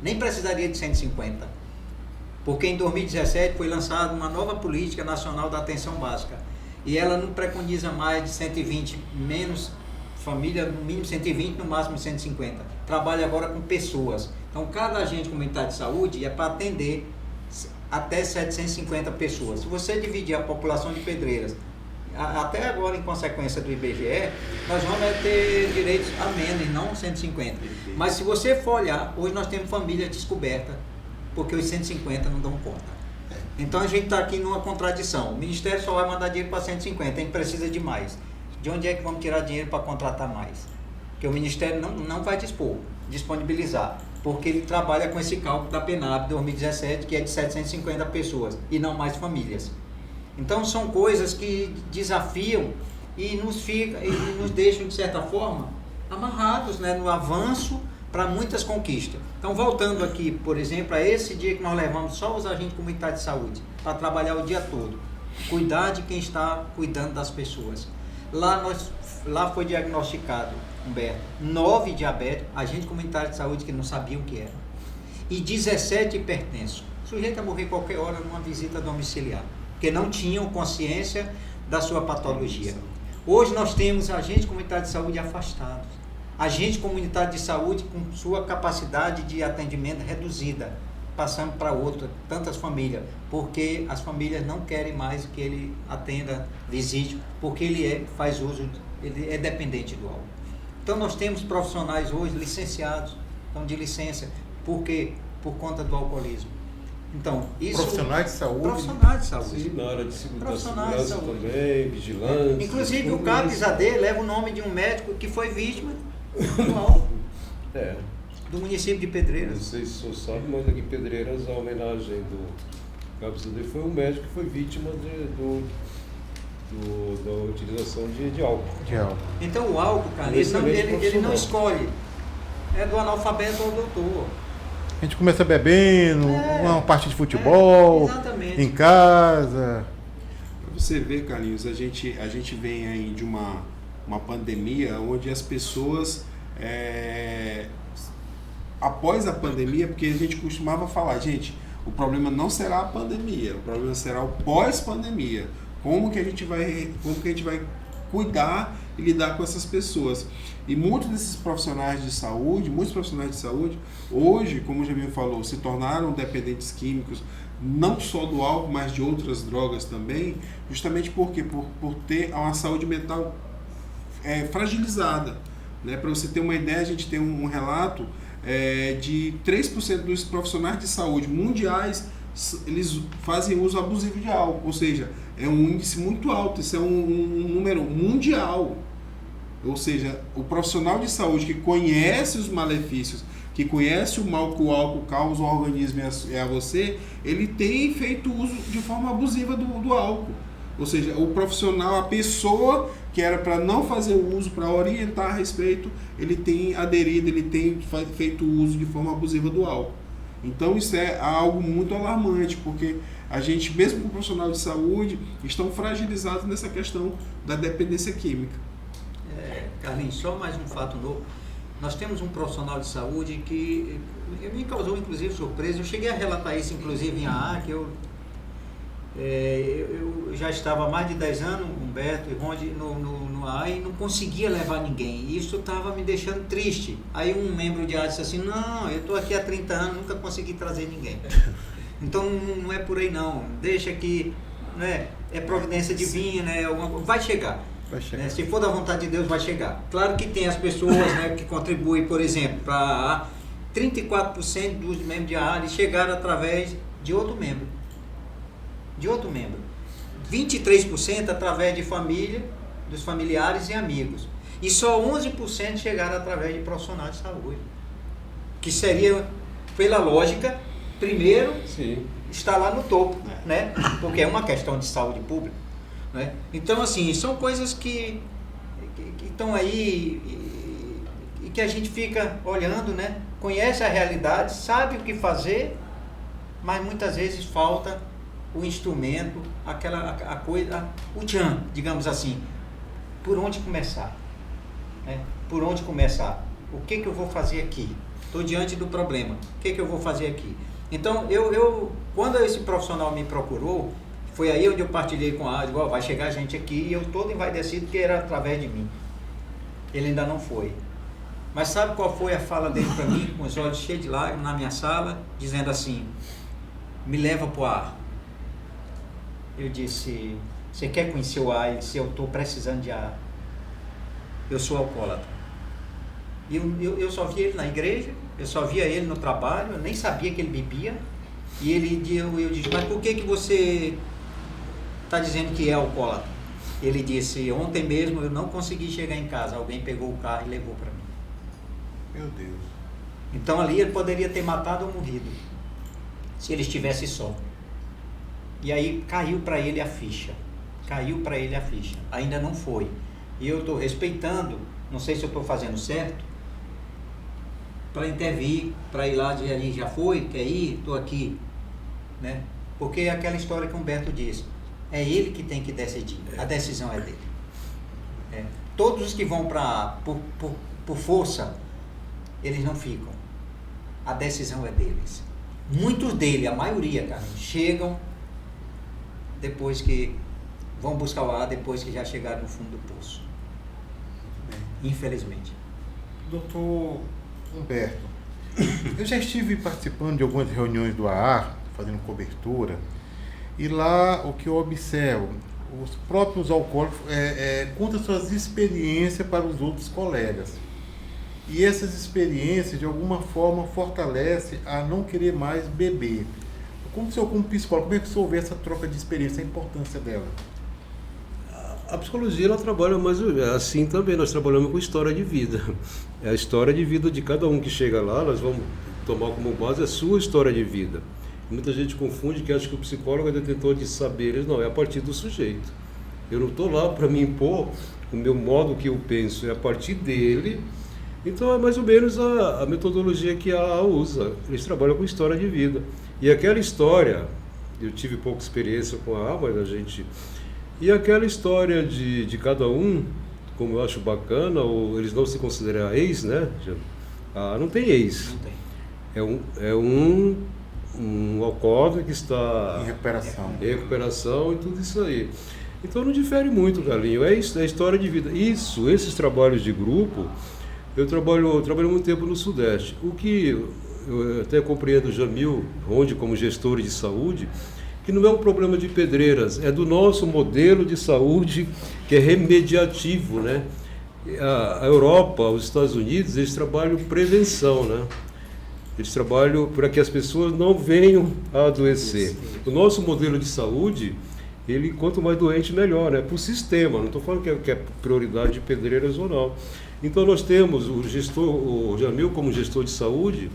nem precisaria de 150. Porque em 2017 foi lançada uma nova política nacional da atenção básica. E ela não preconiza mais de 120, menos família, no mínimo 120, no máximo 150. Trabalha agora com pessoas. Então, cada agente comunitário de saúde é para atender até 750 pessoas. Se você dividir a população de Pedreiras, até agora, em consequência do IBGE, nós vamos ter direitos a menos, não 150. Mas se você for olhar, hoje nós temos família descoberta, porque os 150 não dão conta. Então a gente está aqui numa contradição. O Ministério só vai mandar dinheiro para 150, a gente precisa de mais. De onde é que vamos tirar dinheiro para contratar mais? Porque o Ministério não vai disponibilizar, porque ele trabalha com esse cálculo da PENAB 2017, que é de 750 pessoas, e não mais famílias. Então são coisas que desafiam e nos deixam, de certa forma, amarrados, né, no avanço para muitas conquistas. Então, voltando aqui, por exemplo, a esse dia que nós levamos só os agentes comunitários de saúde para trabalhar o dia todo, cuidar de quem está cuidando das pessoas. Lá foi diagnosticado, Humberto, 9 diabéticos, agentes comunitários de saúde que não sabiam o que era, e 17 hipertensos. O sujeito ia morrer qualquer hora numa visita domiciliar, porque não tinham consciência da sua patologia. Hoje nós temos agentes comunitários de saúde afastados, agente comunitário de saúde com sua capacidade de atendimento reduzida, passando para outra, tantas famílias, porque as famílias não querem mais que ele atenda, visite, porque ele ele é dependente do álcool. Então nós temos profissionais hoje licenciados, estão de licença, por quê? Por conta do alcoolismo. Então, isso... Profissionais de saúde? Profissionais de saúde. Sim, na área de segurança Profissionais também, vigilância. Inclusive o CAPS-AD leva o nome de um médico que foi vítima do álcool. Do município de Pedreiras. Não sei se o senhor sabe, mas aqui em Pedreiras a homenagem do CAPS-AD foi um médico que foi vítima da utilização de álcool. Então o álcool, cara, ele não escolhe. É do analfabeto ao doutor. A gente começa bebendo, uma parte de futebol, em casa. Pra você ver, Carlinhos, a gente vem aí de uma pandemia onde as pessoas, após a pandemia, porque a gente costumava falar, gente, o problema não será a pandemia, o problema será o pós-pandemia. Como que a gente vai cuidar e lidar com essas pessoas? E muitos desses profissionais de saúde, hoje, como o Jamil falou, se tornaram dependentes químicos, não só do álcool, mas de outras drogas também, justamente por ter uma saúde mental fragilizada. Né? Para você ter uma ideia, a gente tem um relato de 3% dos profissionais de saúde mundiais, eles fazem uso abusivo de álcool, ou seja, é um índice muito alto, isso é um número mundial. Ou seja, o profissional de saúde que conhece os malefícios, que conhece o mal que o álcool causa ao organismo e a você, ele tem feito uso de forma abusiva do álcool. Ou seja, o profissional, a pessoa que era para não fazer o uso, para orientar a respeito, ele tem aderido, ele tem feito uso de forma abusiva do álcool. Então isso é algo muito alarmante, porque a gente, mesmo com profissional de saúde, estão fragilizados nessa questão da dependência química. Carlinhos, só mais um fato novo. Nós temos um profissional de saúde que me causou inclusive surpresa. Eu cheguei a relatar isso inclusive em AA, que eu já estava há mais de 10 anos, Humberto e Ronde, no AA, e não conseguia levar ninguém. E isso estava me deixando triste. Aí um membro de AA disse assim, não, eu estou aqui há 30 anos, nunca consegui trazer ninguém. Então não é por aí não, deixa que, né, é providência divina, né, vai chegar. Né, se for da vontade de Deus, vai chegar. Claro que tem as pessoas, né, que contribuem, por exemplo, para 34% dos membros de AA chegaram através de outro membro. 23% através de família, dos familiares e amigos. E só 11% chegaram através de profissionais de saúde. Que seria, pela lógica, primeiro, Sim. está lá no topo, né? Porque é uma questão de saúde pública, né? Então, assim, são coisas que estão aí e que a gente fica olhando, né? Conhece a realidade, sabe o que fazer, mas muitas vezes falta o instrumento, a coisa, o tchan, digamos assim. Por onde começar? Né? Por onde começar? O que eu vou fazer aqui? Estou diante do problema. O que eu vou fazer aqui? Então, quando esse profissional me procurou, foi aí onde eu partilhei com a ASGO, vai chegar gente aqui, e eu todo envaidecido que era através de mim. Ele ainda não foi. Mas sabe qual foi a fala dele para mim, com os olhos cheios de lágrimas, na minha sala, dizendo assim, me leva para o ar. Eu disse, você quer conhecer o ar? Ele disse, eu estou precisando de ar. Eu sou alcoólatra. E eu só via ele na igreja, eu só via ele no trabalho, eu nem sabia que ele bebia. E eu disse, mas por que você está dizendo que é alcoólatra? Ele disse, ontem mesmo eu não consegui chegar em casa, alguém pegou o carro e levou para mim. Meu Deus. Então ali ele poderia ter matado ou morrido, se ele estivesse só. E aí caiu para ele a ficha. Ainda não foi. E eu estou respeitando, não sei se eu estou fazendo certo, para intervir, para ir lá dizer ali, já foi, quer ir, estou aqui. Né? Porque é aquela história que o Humberto disse, é ele que tem que decidir, a decisão é dele. Todos os que vão por força, eles não ficam. A decisão é deles. Muitos deles, a maioria, cara, chegam depois que vão buscar o ar, depois que já chegaram no fundo do poço. Infelizmente. Doutor Humberto, eu já estive participando de algumas reuniões do AA, fazendo cobertura, e lá o que eu observo, os próprios alcoólicos contam suas experiências para os outros colegas. E essas experiências, de alguma forma, fortalecem a não querer mais beber. Como psicólogo, como é que o senhor vê essa troca de experiência, a importância dela? A psicologia, ela trabalha mais assim também, nós trabalhamos com história de vida. É a história de vida de cada um que chega lá, nós vamos tomar como base a sua história de vida. Muita gente confunde que acha que o psicólogo é detentor de saberes, não, é a partir do sujeito. Eu não estou lá para me impor o meu modo que eu penso, é a partir dele. Então é mais ou menos a metodologia que a AA usa, eles trabalham com história de vida. E aquela história, eu tive pouca experiência com a AA, mas a gente... E aquela história de cada um, como eu acho bacana, ou eles não se consideram ex, né? Não tem ex. Não tem. É um alcoólatra que está Em recuperação e tudo isso aí. Então não difere muito, Carlinho, é história de vida. Esses trabalhos de grupo, eu trabalho muito tempo no Sudeste. O que eu até compreendo o Jamil Ronde como gestor de saúde, que não é um problema de Pedreiras, é do nosso modelo de saúde que é remediativo, né? A Europa, os Estados Unidos, eles trabalham prevenção, né? Eles trabalham para que as pessoas não venham a adoecer. O nosso modelo de saúde, ele quanto mais doente, melhor, né? Para o sistema, não estou falando que é prioridade de Pedreiras ou não. Então nós temos o Jamil como gestor de saúde,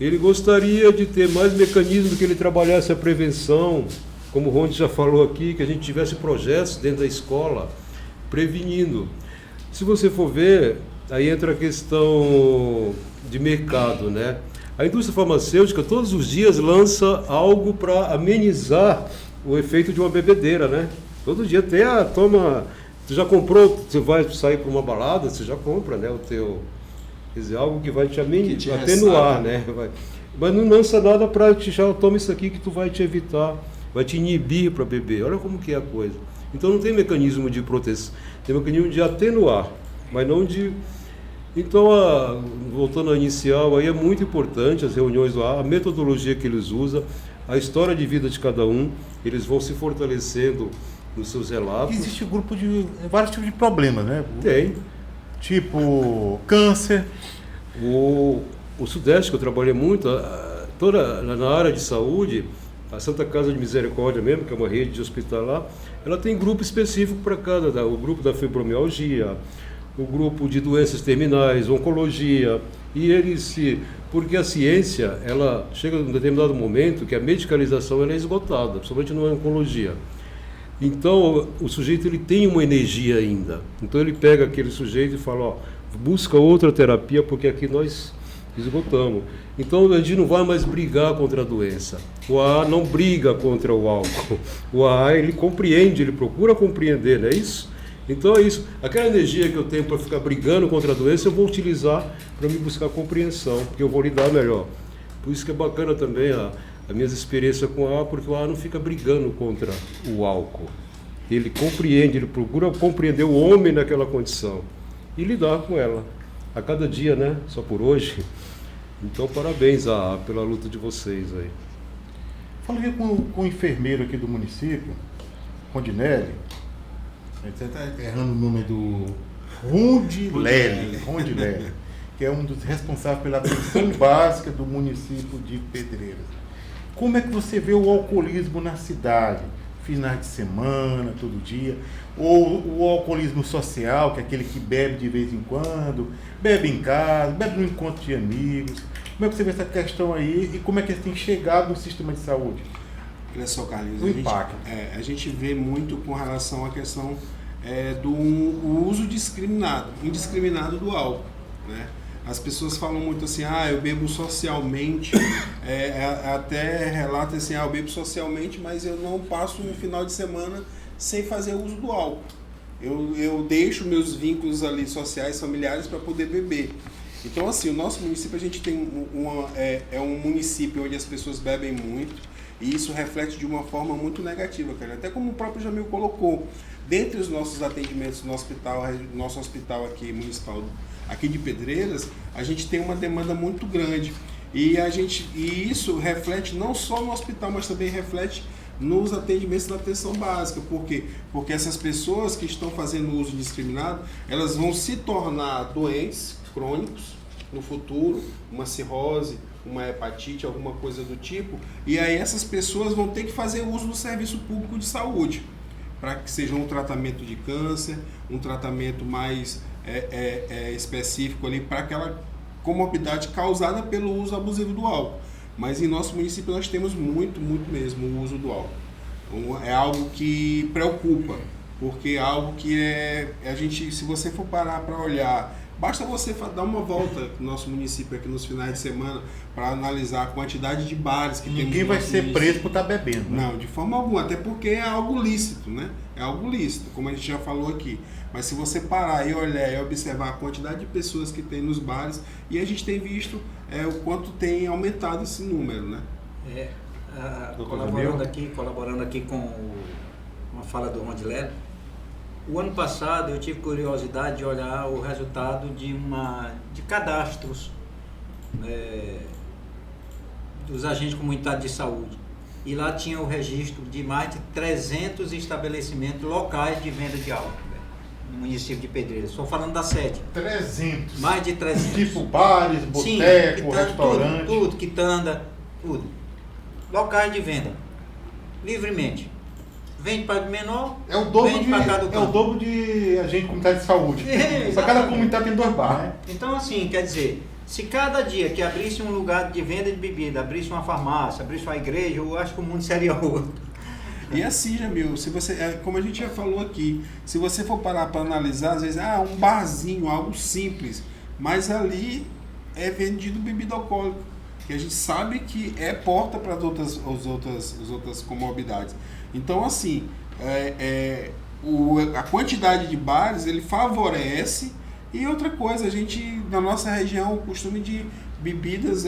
ele gostaria de ter mais mecanismos que ele trabalhasse a prevenção, como o Ronde já falou aqui, que a gente tivesse projetos dentro da escola, prevenindo. Se você for ver, aí entra a questão de mercado, né? A indústria farmacêutica todos os dias lança algo para amenizar o efeito de uma bebedeira, né? Todo dia tem toma... Você já comprou, você vai sair para uma balada, você já compra, né? O teu... Quer dizer, algo que vai te atenuar, né? Mas não lança nada para te já toma isso aqui que tu vai te evitar, vai te inibir para beber. Olha como que é a coisa. Então não tem mecanismo de proteção, tem mecanismo de atenuar, mas não de... Então, voltando ao inicial, aí é muito importante as reuniões lá, a metodologia que eles usam, a história de vida de cada um, eles vão se fortalecendo nos seus relatos. Existe grupo de vários tipos de problemas, né? Tem. Tipo câncer. O Sudeste, que eu trabalhei muito, toda na área de saúde, a Santa Casa de Misericórdia mesmo, que é uma rede de hospital lá, ela tem grupo específico para cada, o grupo da fibromialgia, o grupo de doenças terminais, oncologia, e porque a ciência, ela chega em um determinado momento que a medicalização ela é esgotada, principalmente na oncologia. Então, o sujeito ele tem uma energia ainda. Então, ele pega aquele sujeito e fala, busca outra terapia, porque aqui nós esgotamos. Então, a gente não vai mais brigar contra a doença. O AA não briga contra o álcool. O AA, ele compreende, ele procura compreender, não é isso? Então, é isso. Aquela energia que eu tenho para ficar brigando contra a doença, eu vou utilizar para me buscar compreensão, porque eu vou lidar melhor. Por isso que é bacana também as minhas experiências com o AA, porque o AA não fica brigando contra o álcool. Ele compreende, ele procura compreender o homem naquela condição e lidar com ela. A cada dia, né? Só por hoje. Então, parabéns pela luta de vocês aí. Falei com o enfermeiro aqui do município, Rondinelli. Você está errando o nome do Rondinelli, que é um dos responsáveis pela atenção básica do município de Pedreiras. Como é que você vê o alcoolismo na cidade? Finais de semana, todo dia, ou o alcoolismo social, que é aquele que bebe de vez em quando, bebe em casa, bebe no encontro de amigos. Como é que você vê essa questão aí e como é que eles têm chegado no sistema de saúde? Olha só, Carlinhos, O impacto. A gente vê muito com relação à questão do uso indiscriminado do álcool, né? As pessoas falam muito assim, eu bebo socialmente, até relata assim, eu bebo socialmente, mas eu não passo um final de semana sem fazer uso do álcool. Eu deixo meus vínculos ali sociais, familiares para poder beber. Então assim, o nosso município, a gente tem um município onde as pessoas bebem muito, e isso reflete de uma forma muito negativa, cara. Até como o próprio Jamil colocou, dentre os nossos atendimentos no nosso hospital aqui municipal, aqui de Pedreiras, a gente tem uma demanda muito grande e isso reflete não só no hospital, mas também reflete nos atendimentos da atenção básica. Por quê? Porque essas pessoas que estão fazendo uso indiscriminado, elas vão se tornar doentes crônicos no futuro, uma cirrose, uma hepatite, alguma coisa do tipo, e aí essas pessoas vão ter que fazer uso do serviço público de saúde, para que seja um tratamento de câncer, um tratamento mais específico ali para aquela comorbidade causada pelo uso abusivo do álcool. Mas em nosso município nós temos muito mesmo o uso do álcool. Então, é algo que preocupa, porque é algo que se você for parar para olhar, basta você dar uma volta no nosso município aqui nos finais de semana para analisar a quantidade de bares que temos. Ninguém vai ser preso por estar bebendo, né? Não, de forma alguma, até porque é algo lícito, né? É algo lícito, como a gente já falou aqui. Mas se você parar e olhar e observar a quantidade de pessoas que tem nos bares, e a gente tem visto o quanto tem aumentado esse número, né? Colaborando aqui com uma fala do Rondinelli, o ano passado eu tive curiosidade de olhar o resultado de cadastros dos agentes comunitários de saúde. E lá tinha o registro de mais de 300 estabelecimentos locais de venda de álcool no município de Pedreiras. Estou falando da sede. 300. Mais de 300. Tipo bares, boteco, restaurante. Tudo, quitanda, tudo. Locais de venda. Livremente. Vende para o menor, é o dobro vende para cada É o dobro de agente comunitário de saúde. Só cada comunidade tem 2 bares. Então, assim, quer dizer, se cada dia que abrisse um lugar de venda de bebida, abrisse uma farmácia, abrisse uma igreja, eu acho que o mundo seria outro. E assim, Jamil, se você, como a gente já falou aqui, se você for parar para analisar, às vezes, um barzinho, algo simples, mas ali é vendido bebida alcoólica. que a gente sabe que é porta para as outras comorbidades. Então, assim, a quantidade de bares, ele favorece. E outra coisa, a gente, na nossa região, o costume de bebidas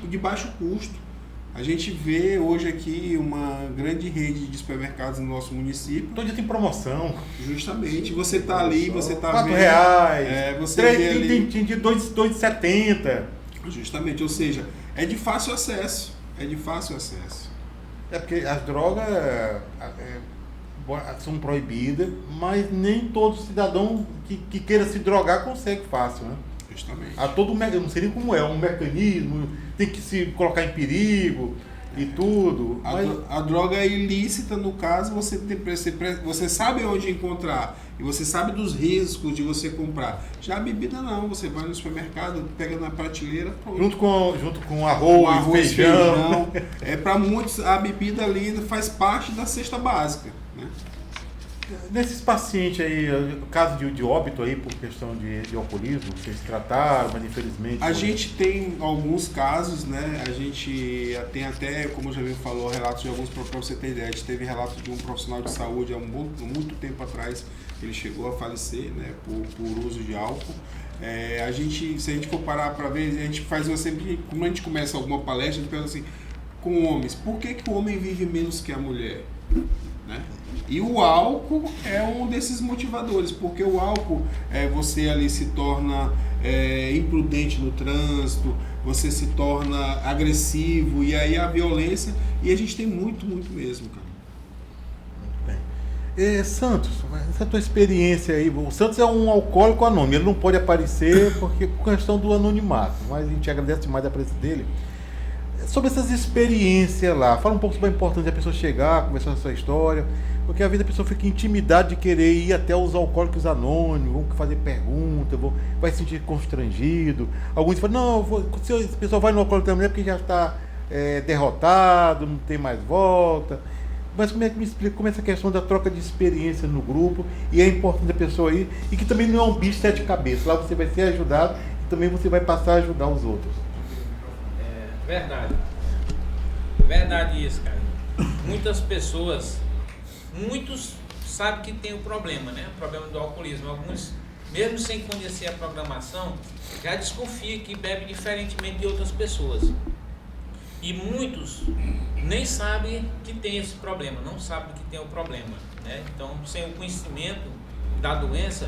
de baixo custo. A gente vê hoje aqui uma grande rede de supermercados no nosso município. Todo dia tem promoção. Justamente, você tá ali, você tá R$ vendo... R$4. Você vê ali... Tem de 2,70. Justamente, ou seja, é de fácil acesso. É de fácil acesso. É porque as drogas são proibidas, mas nem todo cidadão que queira se drogar consegue fácil, né? Justamente. Há todo eu não sei nem como é, um mecanismo, tem que se colocar em perigo e tudo. A droga é ilícita, no caso, você sabe onde encontrar e você sabe dos riscos de você comprar. Já a bebida não, você vai no supermercado, pega na prateleira, pronto. Junto com arroz, feijão. Para muitos, a bebida ali faz parte da cesta básica, né? Nesses pacientes aí, caso de óbito aí por questão de alcoolismo, vocês trataram, mas infelizmente... A gente tem alguns casos, né? A gente tem até, como o Jamil falou, relatos de alguns, para você ter ideia, a gente teve relatos de um profissional de saúde há muito tempo atrás, ele chegou a falecer, né? Por uso de álcool. Se a gente for parar para ver, a gente faz sempre, como a gente começa alguma palestra, a gente pensa assim, com homens, por que o homem vive menos que a mulher? Né? E o álcool é um desses motivadores, porque o álcool, você ali se torna imprudente no trânsito, você se torna agressivo, e aí a violência, e a gente tem muito mesmo, cara. Muito bem. Santos, essa tua experiência aí, o Santos é um alcoólico anônimo, ele não pode aparecer porque por questão do anonimato, mas a gente agradece mais a presença dele. Sobre essas experiências lá, fala um pouco sobre a importância da pessoa chegar, conversar a sua história, porque às vezes a pessoa fica intimidada de querer ir até os alcoólicos anônimos, vão fazer perguntas, vai se sentir constrangido. Alguns falam, não, se a pessoa vai no alcoólico anônimo é porque já está derrotado, não tem mais volta. Mas como é que me explica como é essa questão da troca de experiência no grupo e a importância da pessoa ir, e que também não é um bicho de sete cabeças, lá você vai ser ajudado e também você vai passar a ajudar os outros. Verdade isso, cara. Muitos sabem que tem o problema, né? O problema do alcoolismo. Alguns, mesmo sem conhecer a programação, já desconfiam que bebe diferentemente de outras pessoas. E muitos nem sabem que tem esse problema, não sabem que tem o problema, né? Então, sem o conhecimento da doença,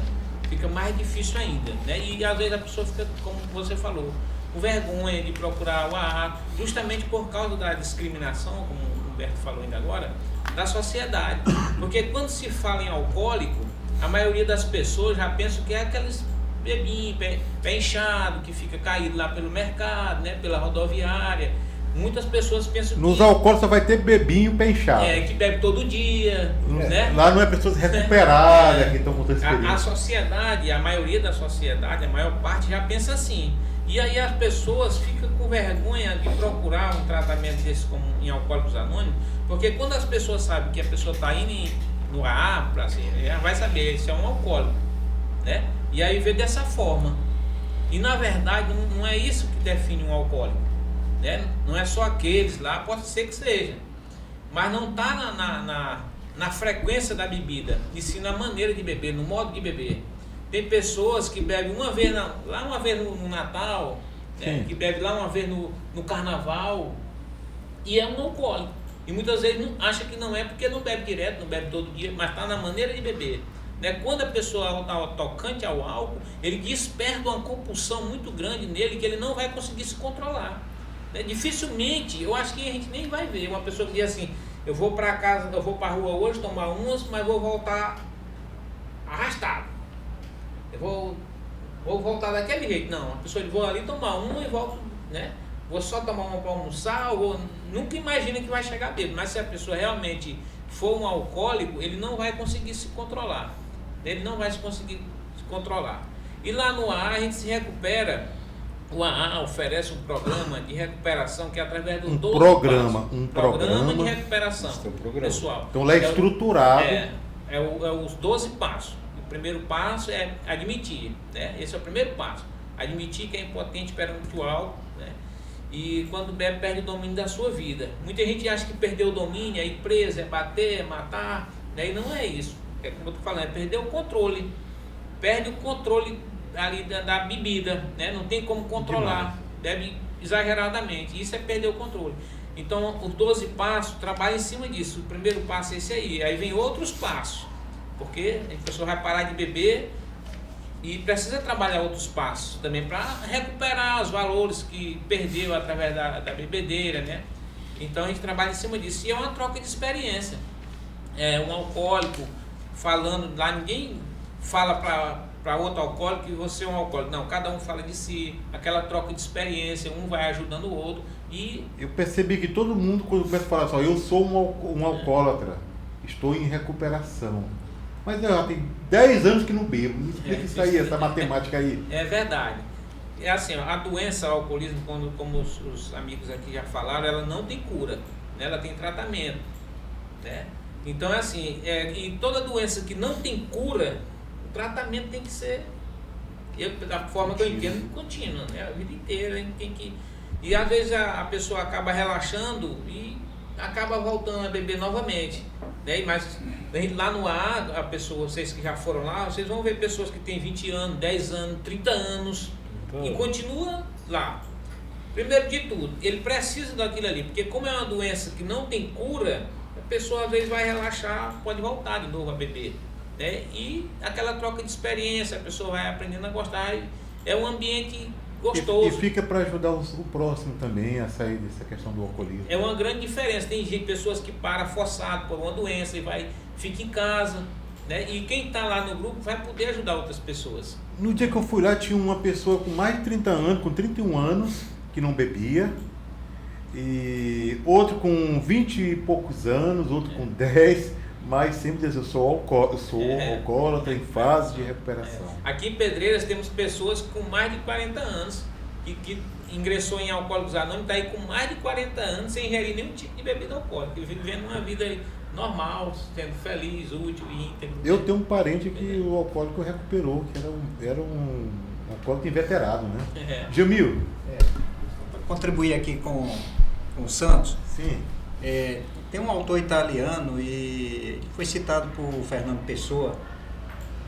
fica mais difícil ainda, né? E às vezes a pessoa fica, como você falou, com vergonha de procurar o AA, justamente por causa da discriminação, como o Humberto falou ainda agora, da sociedade. Porque quando se fala em alcoólico, a maioria das pessoas já pensa que é aqueles bebinhos, pé inchado, que fica caído lá pelo mercado, né, pela rodoviária. Muitas pessoas pensam nos alcoólicos só vai ter bebinho, pé inchado. Que bebe todo dia, né? Lá não é pessoas recuperadas que estão contando experiência. A sociedade, a maioria da sociedade, a maior parte já pensa assim. E aí as pessoas ficam com vergonha de procurar um tratamento desse como em Alcoólicos Anônimos, porque quando as pessoas sabem que a pessoa está indo no AA, assim, ela vai saber, isso é um alcoólico, né? E aí vê dessa forma. E na verdade não é isso que define um alcoólico, né? Não é só aqueles lá, pode ser que seja, mas não está na frequência da bebida, e sim na maneira de beber, no modo de beber. Tem pessoas que bebem uma vez no Natal, né? Que bebem lá uma vez no Carnaval, e é um alcoólico. E muitas vezes acha que não é porque não bebe direto, não bebe todo dia, mas está na maneira de beber. Né? Quando a pessoa está tocante ao álcool, ele desperta uma compulsão muito grande nele que ele não vai conseguir se controlar. Né? Dificilmente, eu acho que a gente nem vai ver uma pessoa que diz assim, eu vou para casa, eu vou para a rua hoje tomar umas, mas vou voltar arrastado. Eu vou voltar daquele jeito. Não, a pessoa vou ali tomar uma e volto, né? Vou só tomar uma para almoçar, nunca imagina que vai chegar bêbado. Mas se a pessoa realmente for um alcoólico, ele não vai conseguir se controlar. Ele não vai conseguir se controlar. E lá no AA a gente se recupera. O AA oferece um programa de recuperação que é através do programa de recuperação pessoal. Então lá é estruturado. Os 12 passos. O primeiro passo é admitir, né? Esse é o primeiro passo. admitir que é impotente perante o álcool, né? E quando bebe, perde o domínio da sua vida. Muita gente acha que perdeu o domínio, é ir preso, é bater, é matar, né? E não é isso. É como eu estou falando, é perder o controle. Perde o controle ali da bebida, né? Não tem como controlar, bebe exageradamente. Isso é perder o controle. Então, os 12 passos trabalham em cima disso. O primeiro passo é esse aí vem outros passos, porque a pessoa vai parar de beber e precisa trabalhar outros passos também para recuperar os valores que perdeu através da bebedeira, né? Então a gente trabalha em cima disso e é uma troca de experiência. Um alcoólico falando lá, ninguém fala para outro alcoólico que você é um alcoólico. Não, cada um fala de si, aquela troca de experiência, um vai ajudando o outro. E eu percebi que todo mundo, quando começa a falar só, eu sou um alcoólatra, estou em recuperação. Mas tem 10 anos que não bebo. Me explica isso aí, essa matemática aí. É verdade. É assim, a doença, o alcoolismo, como os amigos aqui já falaram, ela não tem cura, né? Ela tem tratamento, né? Então é assim, e toda doença que não tem cura, o tratamento tem que ser, da forma que eu entendo, contínua, né? A vida inteira tem que... E às vezes a pessoa acaba relaxando e acaba voltando a beber novamente, né? Mas lá no ar, a pessoa, vocês que já foram lá, vocês vão ver pessoas que têm 20 anos, 10 anos, 30 anos e continua lá. Primeiro de tudo, ele precisa daquilo ali, porque como é uma doença que não tem cura, a pessoa às vezes vai relaxar, pode voltar de novo a beber, né? E aquela troca de experiência, a pessoa vai aprendendo a gostar, é um ambiente gostoso. E fica para ajudar o próximo também a sair dessa questão do alcoolismo. É uma grande diferença. Tem pessoas que param forçado por uma doença e fica em casa, né? E quem está lá no grupo vai poder ajudar outras pessoas. No dia que eu fui lá, tinha uma pessoa com mais de 30 anos, com 31 anos, que não bebia, e outro com 20 e poucos anos, outro com 10, mas sempre diz, eu sou alcoólatra em fase de recuperação. Aqui em Pedreiras temos pessoas com mais de 40 anos que ingressou em Alcoólicos Anônimos, está aí com mais de 40 anos sem ingerir nenhum tipo de bebida alcoólica, vivendo uma vida normal, sendo feliz, útil e íntegro. Eu tenho um parente que o alcoólico recuperou, que era um alcoólico inveterado, né? Jamil. Para contribuir aqui com o Santos. Sim. Tem um autor italiano e foi citado por Fernando Pessoa,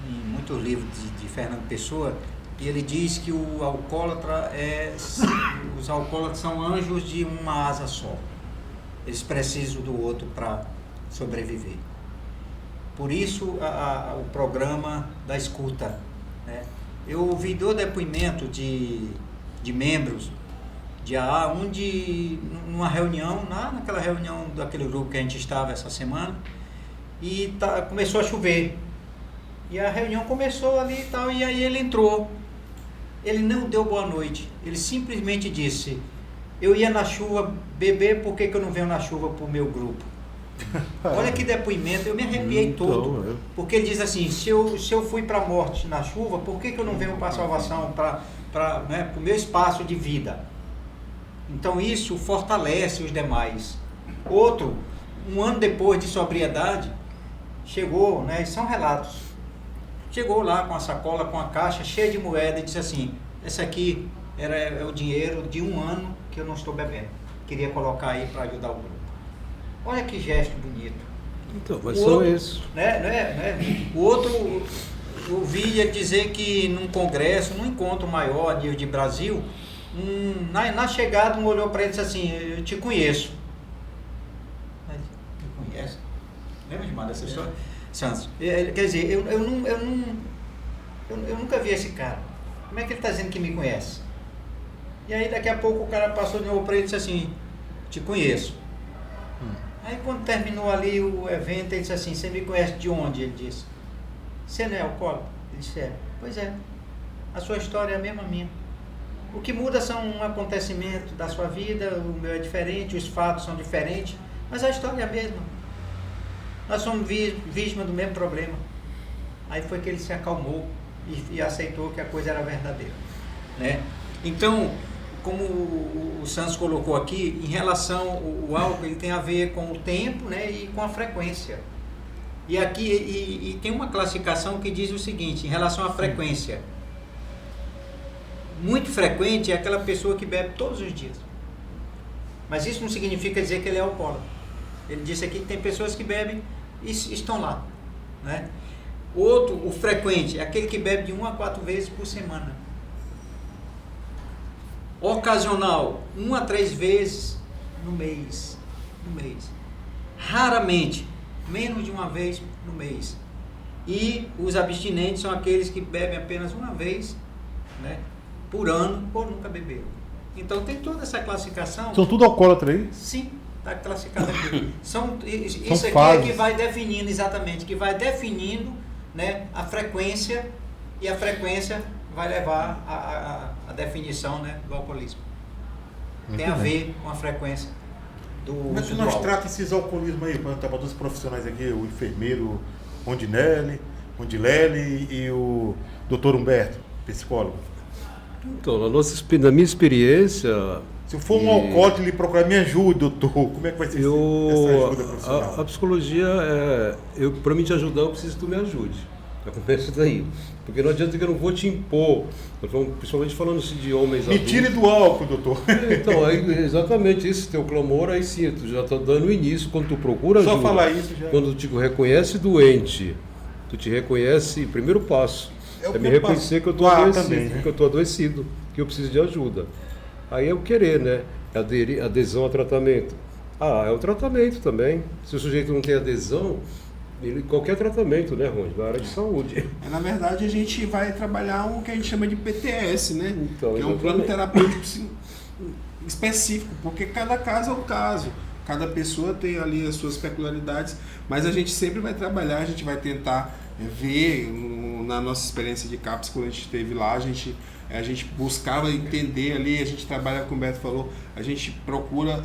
em muitos livros de Fernando Pessoa, e ele diz que o alcoólatra os alcoólatras são anjos de uma asa só. Eles precisam do outro para sobreviver. Por isso o programa da escuta, né? Eu ouvi do depoimento de membros de AA, numa reunião, naquela reunião daquele grupo que a gente estava essa semana, e começou a chover. E a reunião começou ali e tal, e aí ele entrou. Ele não deu boa noite, ele simplesmente disse: eu ia na chuva beber, por que eu não venho na chuva para o meu grupo? Olha que depoimento, eu me arrepiei todo. Porque ele diz assim: se eu fui para a morte na chuva, por que eu não venho para a salvação, para o meu espaço de vida? Então isso fortalece os demais. Outro, um ano depois de sobriedade, chegou, né, são relatos, chegou lá com a sacola, com a caixa cheia de moeda e disse assim: esse aqui é o dinheiro de um ano que eu não estou bebendo, queria colocar aí para ajudar o grupo. Olha que gesto bonito. Então, mas só isso. O outro, ouvi ele dizer que num congresso, num encontro maior a nível de Brasil, na chegada um olhou para ele e disse assim: eu te conheço. Me conhece? Lembra de mais dessa história? Santos, quer dizer, eu nunca vi esse cara. Como é que ele está dizendo que me conhece? E aí daqui a pouco o cara passou de novo para ele e disse assim: te conheço. Aí quando terminou ali o evento, ele disse assim: você me conhece de onde? Ele disse: você não é alcoólico? Ele disse: é. Pois é, a sua história é a mesma minha. O que muda são um acontecimento da sua vida, o meu é diferente, os fatos são diferentes, mas a história é a mesma. Nós somos vítimas do mesmo problema. Aí foi que ele se acalmou e aceitou que a coisa era verdadeira, né? Então, como o Santos colocou aqui, em relação ao álcool, ele tem a ver com o tempo, né, e com a frequência. E aqui e tem uma classificação que diz o seguinte, em relação à frequência: muito frequente é aquela pessoa que bebe todos os dias. Mas isso não significa dizer que ele é alcoólatra. Ele disse aqui que tem pessoas que bebem e estão lá, né? O frequente é aquele que bebe de 1 a 4 vezes por semana. Ocasional, 1 a 3 vezes no mês. Raramente, menos de 1 vez no mês. E os abstinentes são aqueles que bebem apenas 1 vez, né, por ano ou nunca beberam. Então tem toda essa classificação. São tudo alcoólatra aí? Sim, está classificado aqui. Isso aqui fases. é que vai definindo, exatamente, que vai definindo, né, a frequência, e a frequência vai levar a definição, né, do alcoolismo. Tem a ver com a frequência do Como é que uso do nós álcool. tratamos esses alcoolismos aí? Para os profissionais aqui, o enfermeiro Rondilelli e o doutor Humberto, psicólogo. Então, na minha experiência... Se eu for um alcoólatra e lhe procurar, me ajude, doutor. Como é que vai ser essa ajuda profissional? A psicologia, para mim te ajudar, eu preciso que tu me ajude. Já começa daí. Porque não adianta que eu não vou te impor. Principalmente falando assim de homens Me adultos. tire do álcool, doutor. Então, aí, exatamente esse teu clamor, aí sim, tu já está dando o início, quando tu procura ajuda. Só falar isso já. Quando tu te reconhece doente, tu te reconhece, primeiro passo, É o é me primeiro reconhecer passo. que eu estou Doar adoecido, também, né? que eu estou adoecido, que eu preciso de ajuda. Aí é o querer, né? Adesão a tratamento. É o tratamento também. Se o sujeito não tem adesão, qualquer tratamento, né, Rony, da área de saúde. Na verdade, a gente vai trabalhar o que a gente chama de PTS, né? Então, que é um exatamente. plano terapêutico específico, porque cada caso é um caso. Cada pessoa tem ali as suas peculiaridades, mas a gente sempre vai trabalhar, a gente vai tentar ver, na nossa experiência de CAPS, quando a gente esteve lá, a gente buscava entender ali, a gente trabalha, como o Beto falou, a gente procura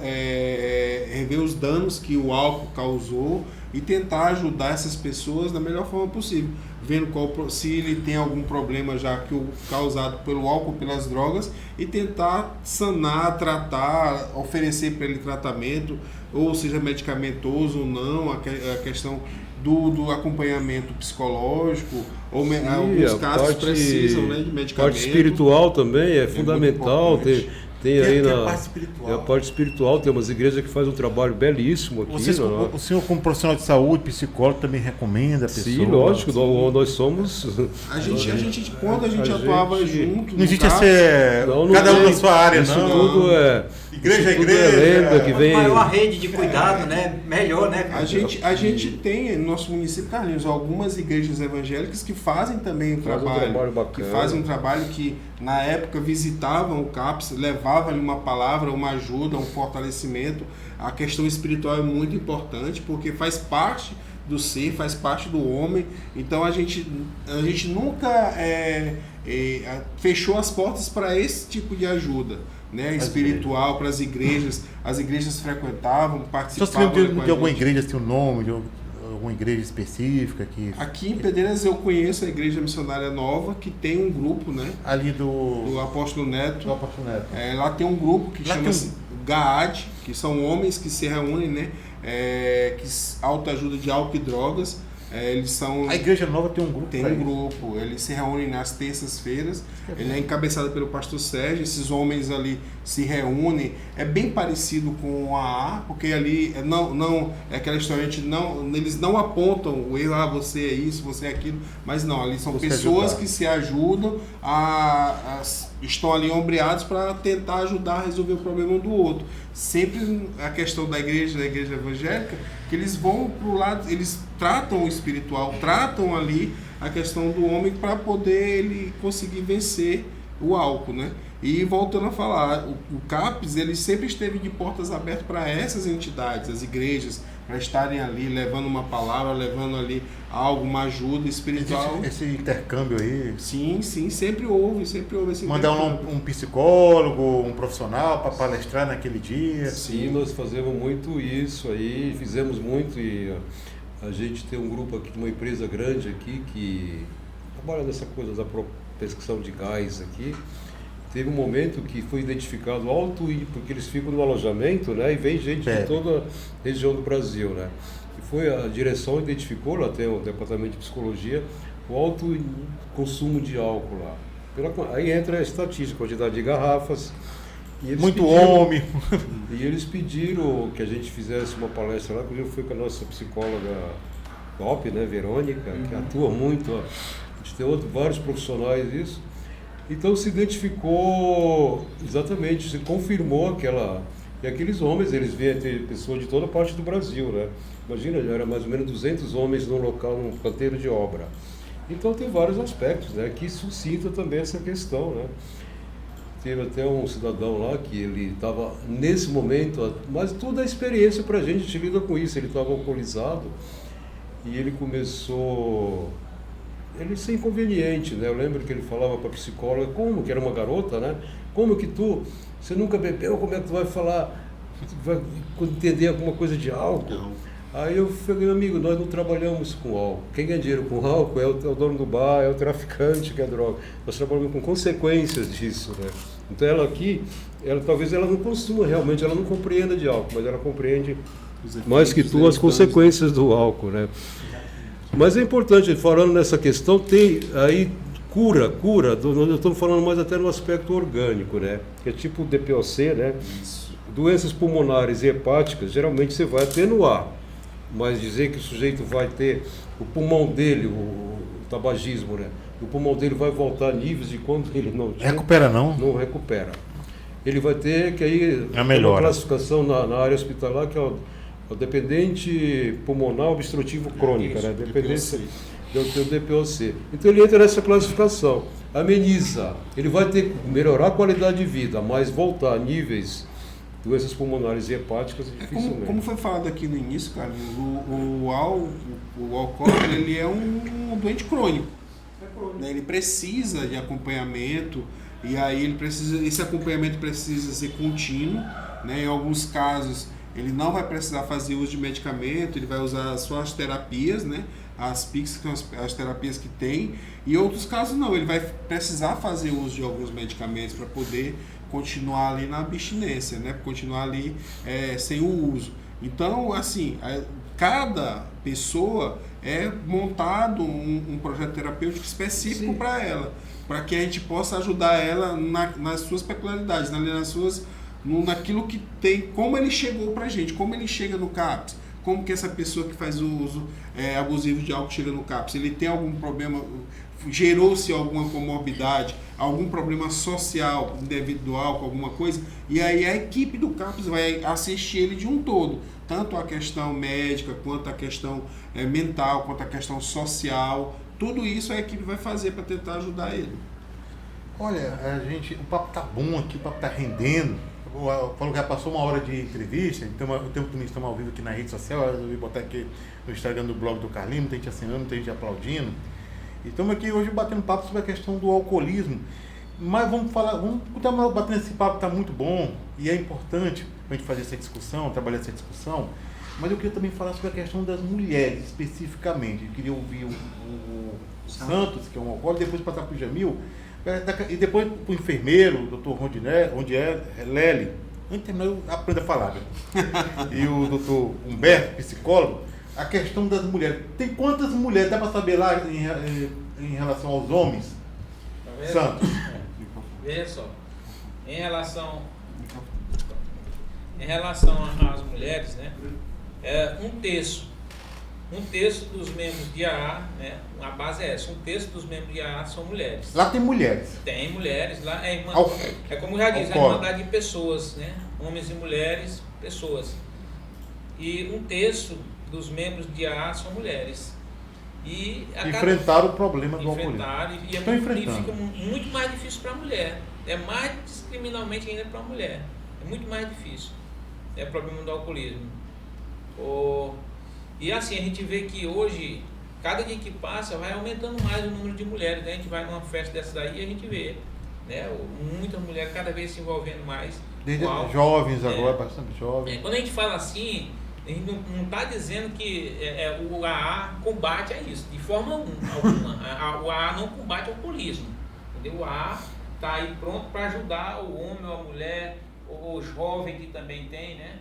rever os danos que o álcool causou e tentar ajudar essas pessoas da melhor forma possível, vendo se ele tem algum problema já causado pelo álcool, pelas drogas, e tentar sanar, tratar, oferecer para ele tratamento, ou seja medicamentoso ou não, a questão do acompanhamento psicológico, ou alguns casos precisam, né, de medicamento. Parte espiritual também é fundamental. Tem aí que é a na parte espiritual. a parte espiritual, tem umas igrejas que fazem um trabalho belíssimo aqui. O senhor, como profissional de saúde, psicólogo, também recomenda a pessoa? Sim, lógico, nós somos. Quando a gente atuava junto. Não existe CAPS, cada um na sua área, isso não. Tudo é. Igreja isso tudo igreja. lenda que vem. Maior rede de cuidado, né? Melhor, né? A gente tem no nosso município, Carlinhos, algumas igrejas evangélicas que fazem também trabalho bacana. que fazem um trabalho que na época visitavam o CAPS, levavam-lhe uma palavra, uma ajuda, um fortalecimento. A questão espiritual é muito importante porque faz parte do ser, faz parte do homem. Então a gente nunca fechou as portas para esse tipo de ajuda, né, espiritual, para as igrejas. As igrejas frequentavam, participavam. Você lembra de alguma igreja, tem um nome, de alguma igreja específica? Aqui em Pedreiras eu conheço a Igreja Missionária Nova, que tem um grupo, né? Ali do Apóstolo Neto. Do Apóstolo Neto. Lá tem um grupo que chama-se GAAD, que são homens que se reúnem, né? Que autoajuda de álcool e drogas. Eles são... A Igreja Nova tem um grupo? Tem um grupo. Eles se reúnem nas terças-feiras. Ele é encabeçado pelo pastor Sérgio. Esses homens ali se reúnem. É bem parecido com a AA, porque ali não é aquela história, eles não apontam o erro, você é isso, você é aquilo, mas não, ali são pessoas que se ajudam, estão ali ombreados para tentar ajudar a resolver o problema um do outro. Sempre a questão da igreja evangélica, que eles vão para o lado, eles tratam o espiritual, tratam ali a questão do homem para poder ele conseguir vencer o álcool, né? E voltando a falar, o CAPS ele sempre esteve de portas abertas para essas entidades, as igrejas, para estarem ali levando uma palavra, levando ali algo, uma ajuda espiritual. Esse intercâmbio aí? Sim, sempre houve esse Mandar um psicólogo, um profissional para palestrar naquele dia? Sim, nós fazemos muito isso aí, fizemos muito, e a gente tem um grupo aqui de uma empresa grande aqui que trabalha nessa coisa da pesquisa de gás aqui. Teve um momento que foi identificado porque eles ficam no alojamento, né? E vem gente de toda a região do Brasil, né? E a direção identificou, lá tem o departamento de psicologia, o alto consumo de álcool lá. Aí entra a estatística, quantidade de garrafas. E eles Muito pediram- homem. E eles pediram que a gente fizesse uma palestra lá, inclusive foi com a nossa psicóloga top, né, Verônica, que atua muito, ó. A gente tem vários profissionais isso. Então se identificou exatamente, se confirmou que aqueles homens, eles vêm ter pessoas de toda parte do Brasil, né? Imagina, já era mais ou menos 200 homens num local, num canteiro de obra. Então tem vários aspectos, né, que suscita também essa questão, né? Teve até um cidadão lá que ele estava nesse momento, mas toda a experiência para a gente lida com isso, ele estava alcoolizado e ele começou, ele ser inconveniente, né? Eu lembro que ele falava para a psicóloga, como que era uma garota, né? Como que você nunca bebeu, como é que tu vai falar, vai entender alguma coisa de álcool? Não. Aí eu falei, meu amigo, nós não trabalhamos com álcool. Quem ganha dinheiro com álcool é o dono do bar, é o traficante que é droga. Nós trabalhamos com consequências disso, né? Então ela aqui, talvez ela não consuma realmente, ela não compreenda de álcool, mas ela compreende mais que tu as consequências do álcool, né? Mas é importante, falando nessa questão, tem aí cura, nós estamos falando mais até no aspecto orgânico, né? Que é tipo o DPOC, né? Doenças pulmonares e hepáticas, geralmente você vai atenuar, mas dizer que o sujeito vai ter o pulmão dele, o tabagismo, né? O pulmão dele vai voltar a níveis de quando ele não tinha. Recupera não? Não recupera. Ele vai ter que aí É melhor. uma classificação na área hospitalar que é o dependente pulmonar obstrutivo crônica, né? Dependência do DPOC. Então ele entra nessa classificação, ameniza, ele vai ter que melhorar a qualidade de vida, mas voltar a níveis doenças pulmonares e hepáticas dificilmente. Como foi falado aqui no início, cara, o alcoólatra, ele é um doente crônico. Né? Ele precisa de acompanhamento, e aí esse acompanhamento precisa ser contínuo, né? Em alguns casos ele não vai precisar fazer uso de medicamento, ele vai usar só as terapias, né? As PICs, que são as terapias que tem, e em outros casos não, ele vai precisar fazer uso de alguns medicamentos para poder continuar ali na abstinência, né? Continuar ali sem o uso. Então, assim, cada pessoa é montado um projeto terapêutico específico para ela, para que a gente possa ajudar ela nas suas peculiaridades, naquilo que tem, como ele chegou para a gente, como ele chega no CAPS, como que essa pessoa que faz o uso abusivo de álcool chega no CAPS, ele tem algum problema, gerou-se alguma comorbidade, algum problema social devido ao álcool, alguma coisa, e aí a equipe do CAPS vai assistir ele de um todo, tanto a questão médica, quanto a questão mental, quanto a questão social, tudo isso a equipe vai fazer para tentar ajudar ele. Olha, o papo tá bom aqui, o papo tá rendendo. O Paulo já passou 1 hora de entrevista, então o tempo que nós estamos ao vivo aqui na rede social, eu resolvi botar aqui no Instagram do blog do Carlinhos, muita gente assinando, muita gente aplaudindo. E estamos aqui hoje batendo papo sobre a questão do alcoolismo. Mas vamos continuar batendo esse papo, está muito bom e é importante a gente fazer essa discussão, trabalhar essa discussão. Mas eu queria também falar sobre a questão das mulheres especificamente. Eu queria ouvir o Santos, que é um alcoólico, depois passar para o Jamil, e depois para o enfermeiro, o doutor Rondier, Lely. Antes de terminar, eu aprendo a falar. Né? E o doutor Humberto, psicólogo. A questão das mulheres. Tem quantas mulheres? Dá para saber lá em relação aos homens? Santos. Veja só. Em relação às mulheres, né? Um terço dos membros de AA, né? A base é essa. Um terço dos membros de AA são mulheres. Lá tem mulheres. Tem mulheres. Lá é como já diz, é uma irmandade de pessoas, né? Homens e mulheres, pessoas. E um terço dos membros de AA são mulheres. E enfrentaram o problema do alcoolismo. E fica muito mais difícil para a mulher. É mais discriminalmente ainda para a mulher. É muito mais difícil. É o problema do alcoolismo. E assim, a gente vê que hoje, cada dia que passa, vai aumentando mais o número de mulheres. Né? A gente vai numa festa dessa daí e a gente vê, né? Muitas mulheres cada vez se envolvendo mais. Desde jovens agora, bastante jovens. Quando a gente fala assim, a gente não está dizendo que o AA combate a isso, de forma alguma. O AA não combate o alcoolismo. Entendeu? O AA está aí pronto para ajudar o homem ou a mulher, ou o jovem que também tem, né?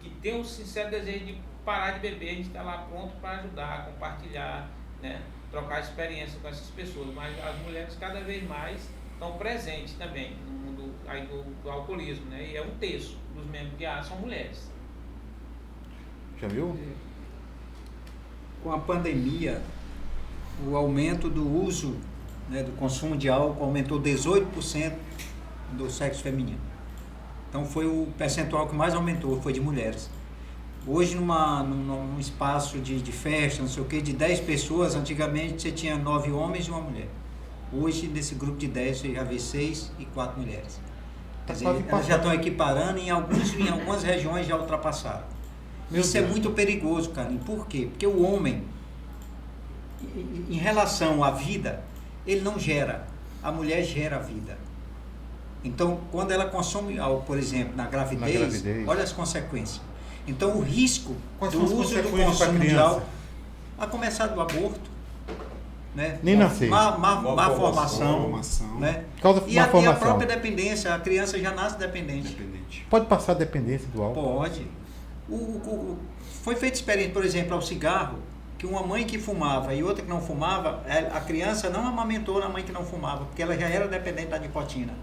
Que tem um sincero desejo de parar de beber, a gente está lá pronto para ajudar, compartilhar, né, trocar experiência com essas pessoas, mas as mulheres cada vez mais estão presentes também no mundo aí do alcoolismo, né? E é 1/3 dos membros de AA são mulheres. Já viu? Com a pandemia, o aumento do uso, né, do consumo de álcool aumentou 18% do sexo feminino. Então foi o percentual que mais aumentou, foi de mulheres. Hoje num espaço de festa, não sei o que, de 10 pessoas, antigamente você tinha 9 homens e uma mulher. Hoje, nesse grupo de 10, você já vê 6 e 4 mulheres. Quer dizer, elas já estão equiparando e em algumas regiões já ultrapassaram. Isso é muito perigoso, Carlinhos. Por quê? Porque o homem, em relação à vida, ele não gera. A mulher gera a vida. Então, quando ela consome álcool, por exemplo, na gravidez, olha as consequências. Então, o risco do uso do consumo de álcool, a começar do aborto, né? Nem nascer. Má formação, né? E a própria dependência, a criança já nasce dependente. Pode passar a dependência do álcool? Pode. Foi feita experiência, por exemplo, ao cigarro, que uma mãe que fumava e outra que não fumava, a criança não amamentou na mãe que não fumava, porque ela já era dependente da nicotina.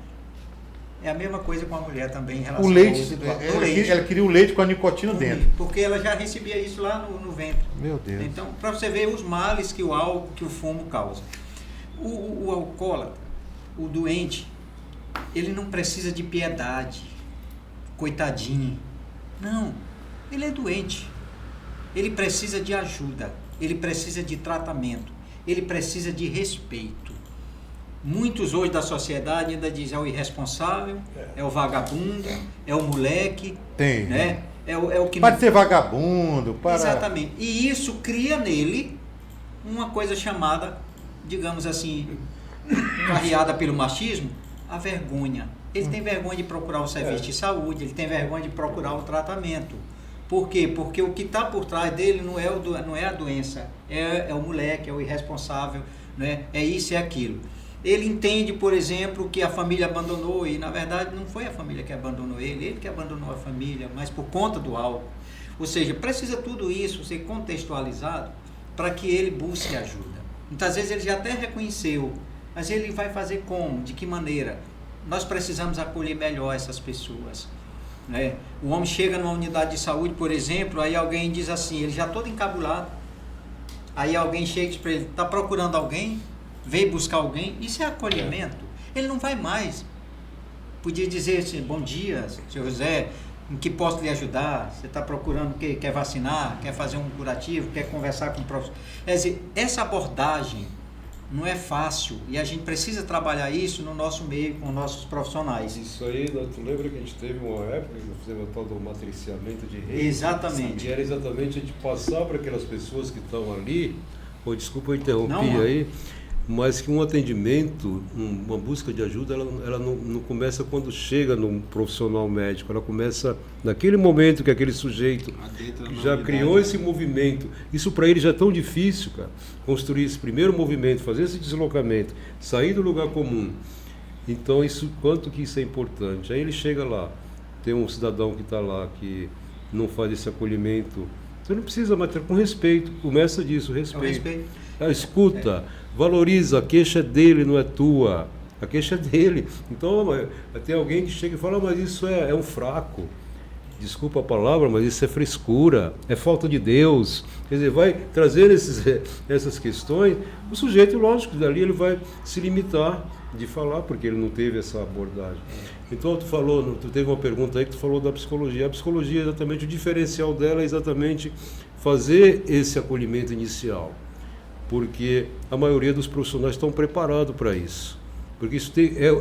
É a mesma coisa com a mulher também em relação ao leite. Uso do leite. Ela queria o leite com a nicotina dentro. Porque ela já recebia isso lá no ventre. Meu Deus. Então, para você ver os males que o álcool, que o fumo causa. O alcoólatra, o doente, ele não precisa de piedade, coitadinho. Não, ele é doente. Ele precisa de ajuda, ele precisa de tratamento, ele precisa de respeito. Muitos hoje da sociedade ainda dizem é o irresponsável, é o vagabundo, é o moleque, Tem, né? É o que pode ser vagabundo, para... Exatamente. E isso cria nele uma coisa chamada, digamos assim, carreada pelo machismo, a vergonha. Ele tem vergonha de procurar o serviço de saúde, ele tem vergonha de procurar o tratamento. Por quê? Porque o que está por trás dele não é a doença, é o moleque, é o irresponsável, né? É isso e aquilo. Ele entende, por exemplo, que a família abandonou e, na verdade, não foi a família que abandonou ele que abandonou a família, mas por conta do álcool. Ou seja, precisa tudo isso ser contextualizado para que ele busque ajuda. Muitas vezes ele já até reconheceu, mas ele vai fazer como? De que maneira? Nós precisamos acolher melhor essas pessoas, né? O homem chega numa unidade de saúde, por exemplo, aí alguém diz assim, ele já todo encabulado, aí alguém chega e diz para ele, está procurando alguém? Veio buscar alguém, isso é acolhimento. Ele não vai mais. Podia dizer assim, bom dia, senhor José, em que posso lhe ajudar? Você está procurando o quê? Quer vacinar? Quer fazer um curativo? Quer conversar com o professor? Quer dizer, essa abordagem não é fácil e a gente precisa trabalhar isso no nosso meio, com nossos profissionais. Isso aí, tu lembra que a gente teve uma época que fizemos o tal do matriciamento de redes? Exatamente. E era exatamente a gente passar para aquelas pessoas que estão ali, desculpa eu interrompi aí, mas que um atendimento, uma busca de ajuda, ela não começa quando chega num profissional médico, ela começa naquele momento que aquele sujeito já criou esse movimento. Isso para ele já é tão difícil, cara, construir esse primeiro movimento, fazer esse deslocamento, sair do lugar comum. Então, quanto que isso é importante? Aí ele chega lá, tem um cidadão que está lá, que não faz esse acolhimento. Você não precisa, mas com respeito, começa disso, respeito. Escuta, valoriza, a queixa é dele, não é tua. A queixa é dele. Então, tem alguém que chega e fala, mas isso é um fraco. Desculpa a palavra, mas isso é frescura, é falta de Deus. Quer dizer, vai trazer essas questões, o sujeito, lógico, dali ele vai se limitar de falar, porque ele não teve essa abordagem. Então, tu teve uma pergunta aí que tu falou da psicologia. A psicologia, exatamente, o diferencial dela é exatamente fazer esse acolhimento inicial. Porque a maioria dos profissionais estão preparados para isso. Porque isso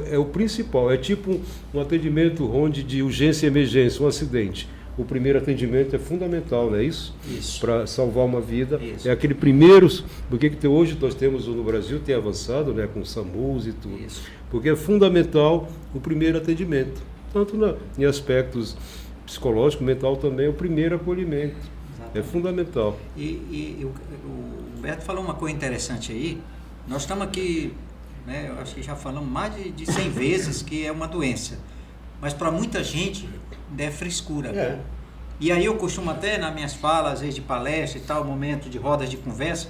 é o principal, é tipo um atendimento onde de urgência e emergência, um acidente. O primeiro atendimento é fundamental, não é isso? Isso. Para salvar uma vida. Isso. É aquele primeiro, porque hoje nós temos no Brasil, tem avançado, né, com o SAMUS e tudo. Isso. Porque é fundamental o primeiro atendimento. Tanto em aspectos psicológico, mental também, o primeiro acolhimento. Exatamente. É fundamental. E o Humberto falou uma coisa interessante aí. Nós estamos aqui, né, eu acho que já falamos mais de 100 vezes que é uma doença. Mas para muita gente é frescura. E aí eu costumo até, nas minhas falas, às vezes de palestra e tal, momento de rodas de conversa,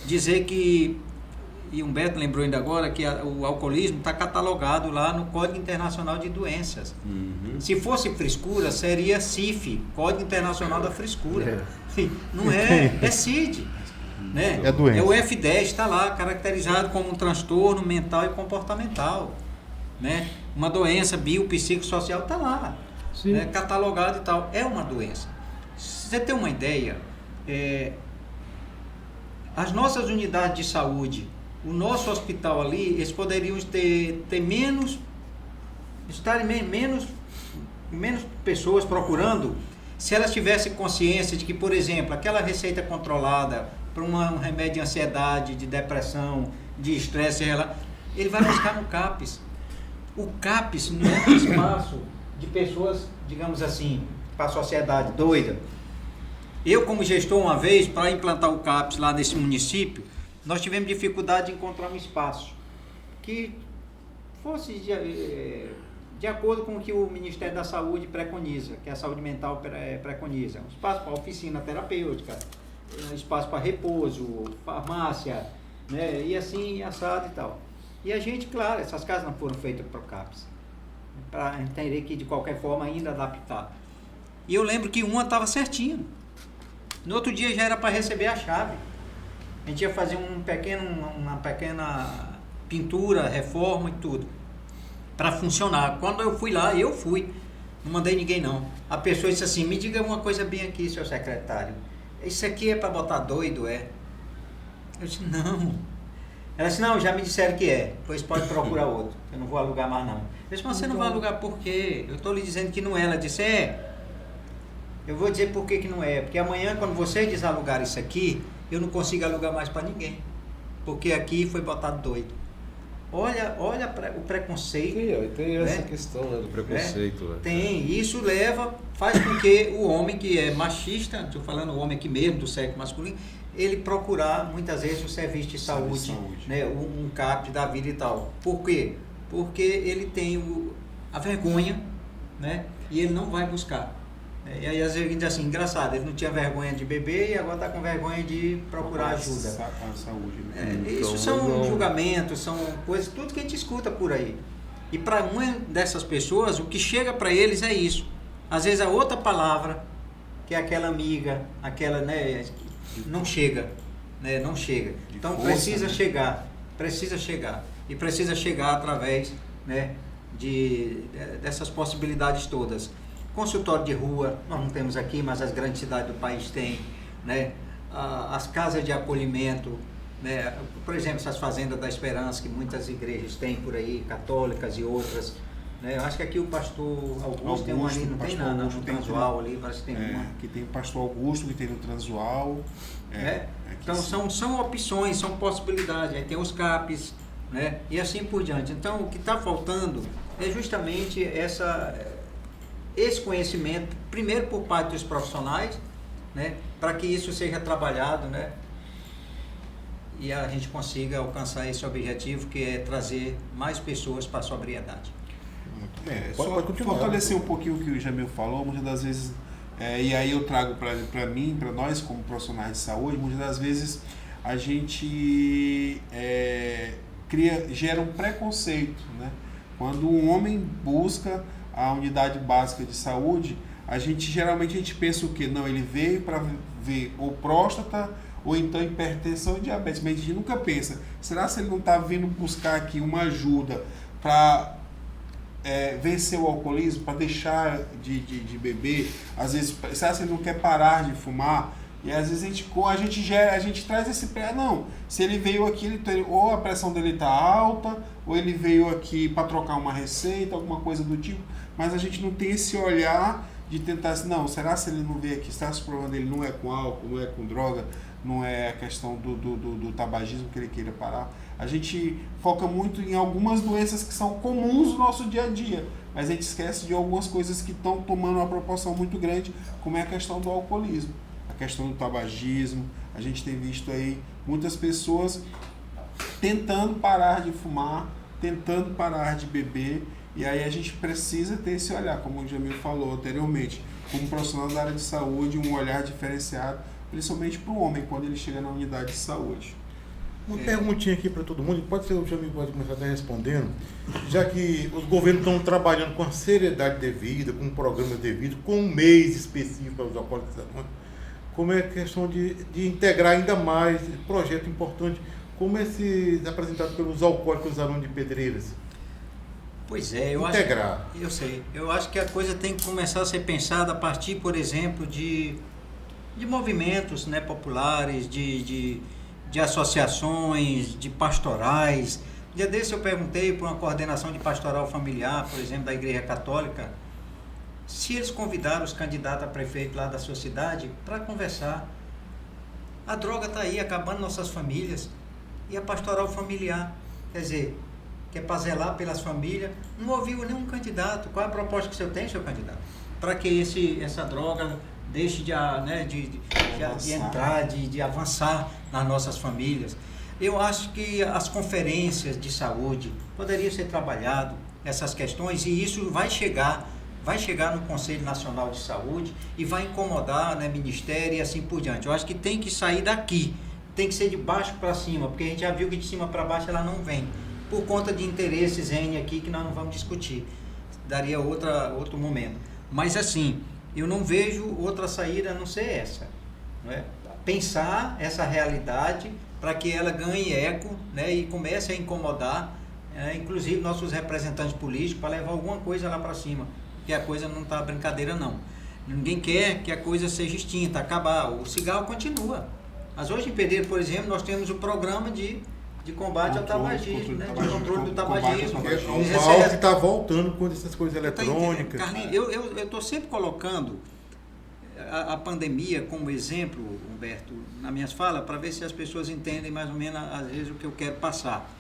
dizer que, e Humberto lembrou ainda agora, que o alcoolismo está catalogado lá no Código Internacional de Doenças. Se fosse frescura, seria CIF, Código Internacional da Frescura. Não é CID. Né? É doença. É o F10, está lá, caracterizado como um transtorno mental e comportamental. Né? Uma doença biopsicossocial está lá, né? Catalogado e tal. É uma doença. Se você tem uma ideia, as nossas unidades de saúde, o nosso hospital ali, eles poderiam ter menos pessoas procurando, se elas tivessem consciência de que, por exemplo, aquela receita controlada para um remédio de ansiedade, de depressão, de estresse, ele vai buscar no CAPS. O CAPS não é um espaço de pessoas, digamos assim, para a sociedade doida. Eu, como gestor, uma vez, para implantar o CAPS lá nesse município, nós tivemos dificuldade de encontrar um espaço que fosse de acordo com o que o Ministério da Saúde preconiza, que a saúde mental preconiza. Um espaço para oficina terapêutica, espaço para repouso, farmácia, né? E assim, assado e tal. E a gente, claro, essas casas não foram feitas para o CAPS, para entender que de qualquer forma ainda adaptar. E eu lembro que uma estava certinha. No outro dia já era para receber a chave. A gente ia fazer uma pequena pintura, reforma e tudo, para funcionar. Quando eu fui lá, não mandei ninguém não. A pessoa disse assim, me diga uma coisa bem aqui, seu secretário. Isso aqui é para botar doido, é? Eu disse, não. Ela disse, não, já me disseram que é, pois pode procurar outro. Eu não vou alugar mais não. Eu disse, mas você não vai alugar por quê? Eu estou lhe dizendo que não é. Ela disse, eu vou dizer por que não é. Porque amanhã, quando você desalugar isso aqui, eu não consigo alugar mais para ninguém. Porque aqui foi botado doido. Olha o preconceito. Sim, tem essa questão, né, do preconceito. Tem. Isso faz com que o homem que é machista, estou falando o homem aqui mesmo, do sexo masculino, ele procurar muitas vezes o serviço de saúde. Né, um CAP da vida e tal. Por quê? Porque ele tem a vergonha, né, e ele não vai buscar. E aí às vezes a gente diz assim, engraçado, ele não tinha vergonha de beber e agora está com vergonha de procurar ajuda. A saúde, né? Isso são julgamentos, são coisas, tudo que a gente escuta por aí. E para uma dessas pessoas, o que chega para eles é isso. Às vezes a outra palavra, que é aquela amiga, aquela, né, não chega. Né, não chega. Então força, precisa chegar. E precisa chegar através, né, dessas possibilidades todas. Consultório de rua, nós não temos aqui, mas as grandes cidades do país têm, né? As casas de acolhimento, né? Por exemplo, essas fazendas da esperança que muitas igrejas têm por aí, católicas e outras, né? Eu acho que aqui o pastor Augusto tem uma ali, não tem nada, no Transual ali, parece que tem uma. Que tem o pastor Augusto, que tem no Transual. Então são opções, são possibilidades, aí tem os CAPs, né? E assim por diante. Então o que está faltando é justamente esse conhecimento, primeiro por parte dos profissionais, né, para que isso seja trabalhado, né, e a gente consiga alcançar esse objetivo, que é trazer mais pessoas para a sobriedade. Só fortalecer um pouquinho o que o Jamil falou, muitas das vezes, e aí eu trago para mim, para nós como profissionais de saúde, muitas das vezes a gente gera um preconceito, né? Quando um homem busca a unidade básica de saúde, geralmente a gente pensa o quê? Não, ele veio para ver ou próstata ou então hipertensão e diabetes, mas a gente nunca pensa, será que ele não está vindo buscar aqui uma ajuda para vencer o alcoolismo, para deixar de beber? Às vezes, será que ele não quer parar de fumar? E às vezes a gente traz esse pé, não, se ele veio aqui, ou a pressão dele está alta, ou ele veio aqui para trocar uma receita, alguma coisa do tipo, mas a gente não tem esse olhar de tentar, não, será se ele não veio aqui, será se o problema dele não é com álcool, não é com droga, não é a questão do tabagismo que ele queira parar. A gente foca muito em algumas doenças que são comuns no nosso dia a dia, mas a gente esquece de algumas coisas que estão tomando uma proporção muito grande, como é a questão do alcoolismo, a questão do tabagismo. A gente tem visto aí muitas pessoas tentando parar de fumar, tentando parar de beber, e aí a gente precisa ter esse olhar, como o Jamil falou anteriormente, como profissional da área de saúde, um olhar diferenciado, principalmente para o homem, quando ele chega na unidade de saúde. Uma perguntinha aqui para todo mundo, pode ser o Jamil pode começar até respondendo, já que os governos estão trabalhando com a seriedade devida, com um programa devido, com um mês específico para os alcoólicos anônimos, como é a questão de integrar ainda mais projeto importante, como é esse apresentado pelos alcoólicos anônimos de Pedreiras? Pois é, eu acho que a coisa tem que começar a ser pensada a partir, por exemplo, de movimentos, né, populares, de associações, de pastorais. Um dia desse eu perguntei para uma coordenação de pastoral familiar, por exemplo, da Igreja Católica, se eles convidaram os candidatos a prefeito lá da sua cidade para conversar. A droga está aí, acabando nossas famílias. E a pastoral familiar, quer dizer, que é para zelar pelas famílias, não ouviu nenhum candidato. Qual é a proposta que o senhor tem, seu candidato? Para que essa droga deixe de entrar, de avançar nas nossas famílias. Eu acho que as conferências de saúde poderiam ser trabalhado essas questões, e isso vai chegar no Conselho Nacional de Saúde e vai incomodar, né, Ministério e assim por diante. Eu acho que tem que sair daqui, tem que ser de baixo para cima, porque a gente já viu que de cima para baixo ela não vem, por conta de interesses N aqui que nós não vamos discutir. Daria outro momento. Mas assim, eu não vejo outra saída a não ser essa, não é? Pensar essa realidade para que ela ganhe eco, né, e comece a incomodar, inclusive nossos representantes políticos, para levar alguma coisa lá para cima, porque a coisa não está brincadeira não. Ninguém quer que a coisa seja extinta, acabar. O cigarro continua. Mas hoje em Pedreira, por exemplo, nós temos o programa de combate ao tabagismo, né? De controle do tabagismo. É um mal que está voltando com essas coisas eletrônicas. Carlinhos, eu estou sempre colocando a pandemia como exemplo, Humberto, nas minhas falas, para ver se as pessoas entendem mais ou menos, às vezes, o que eu quero passar.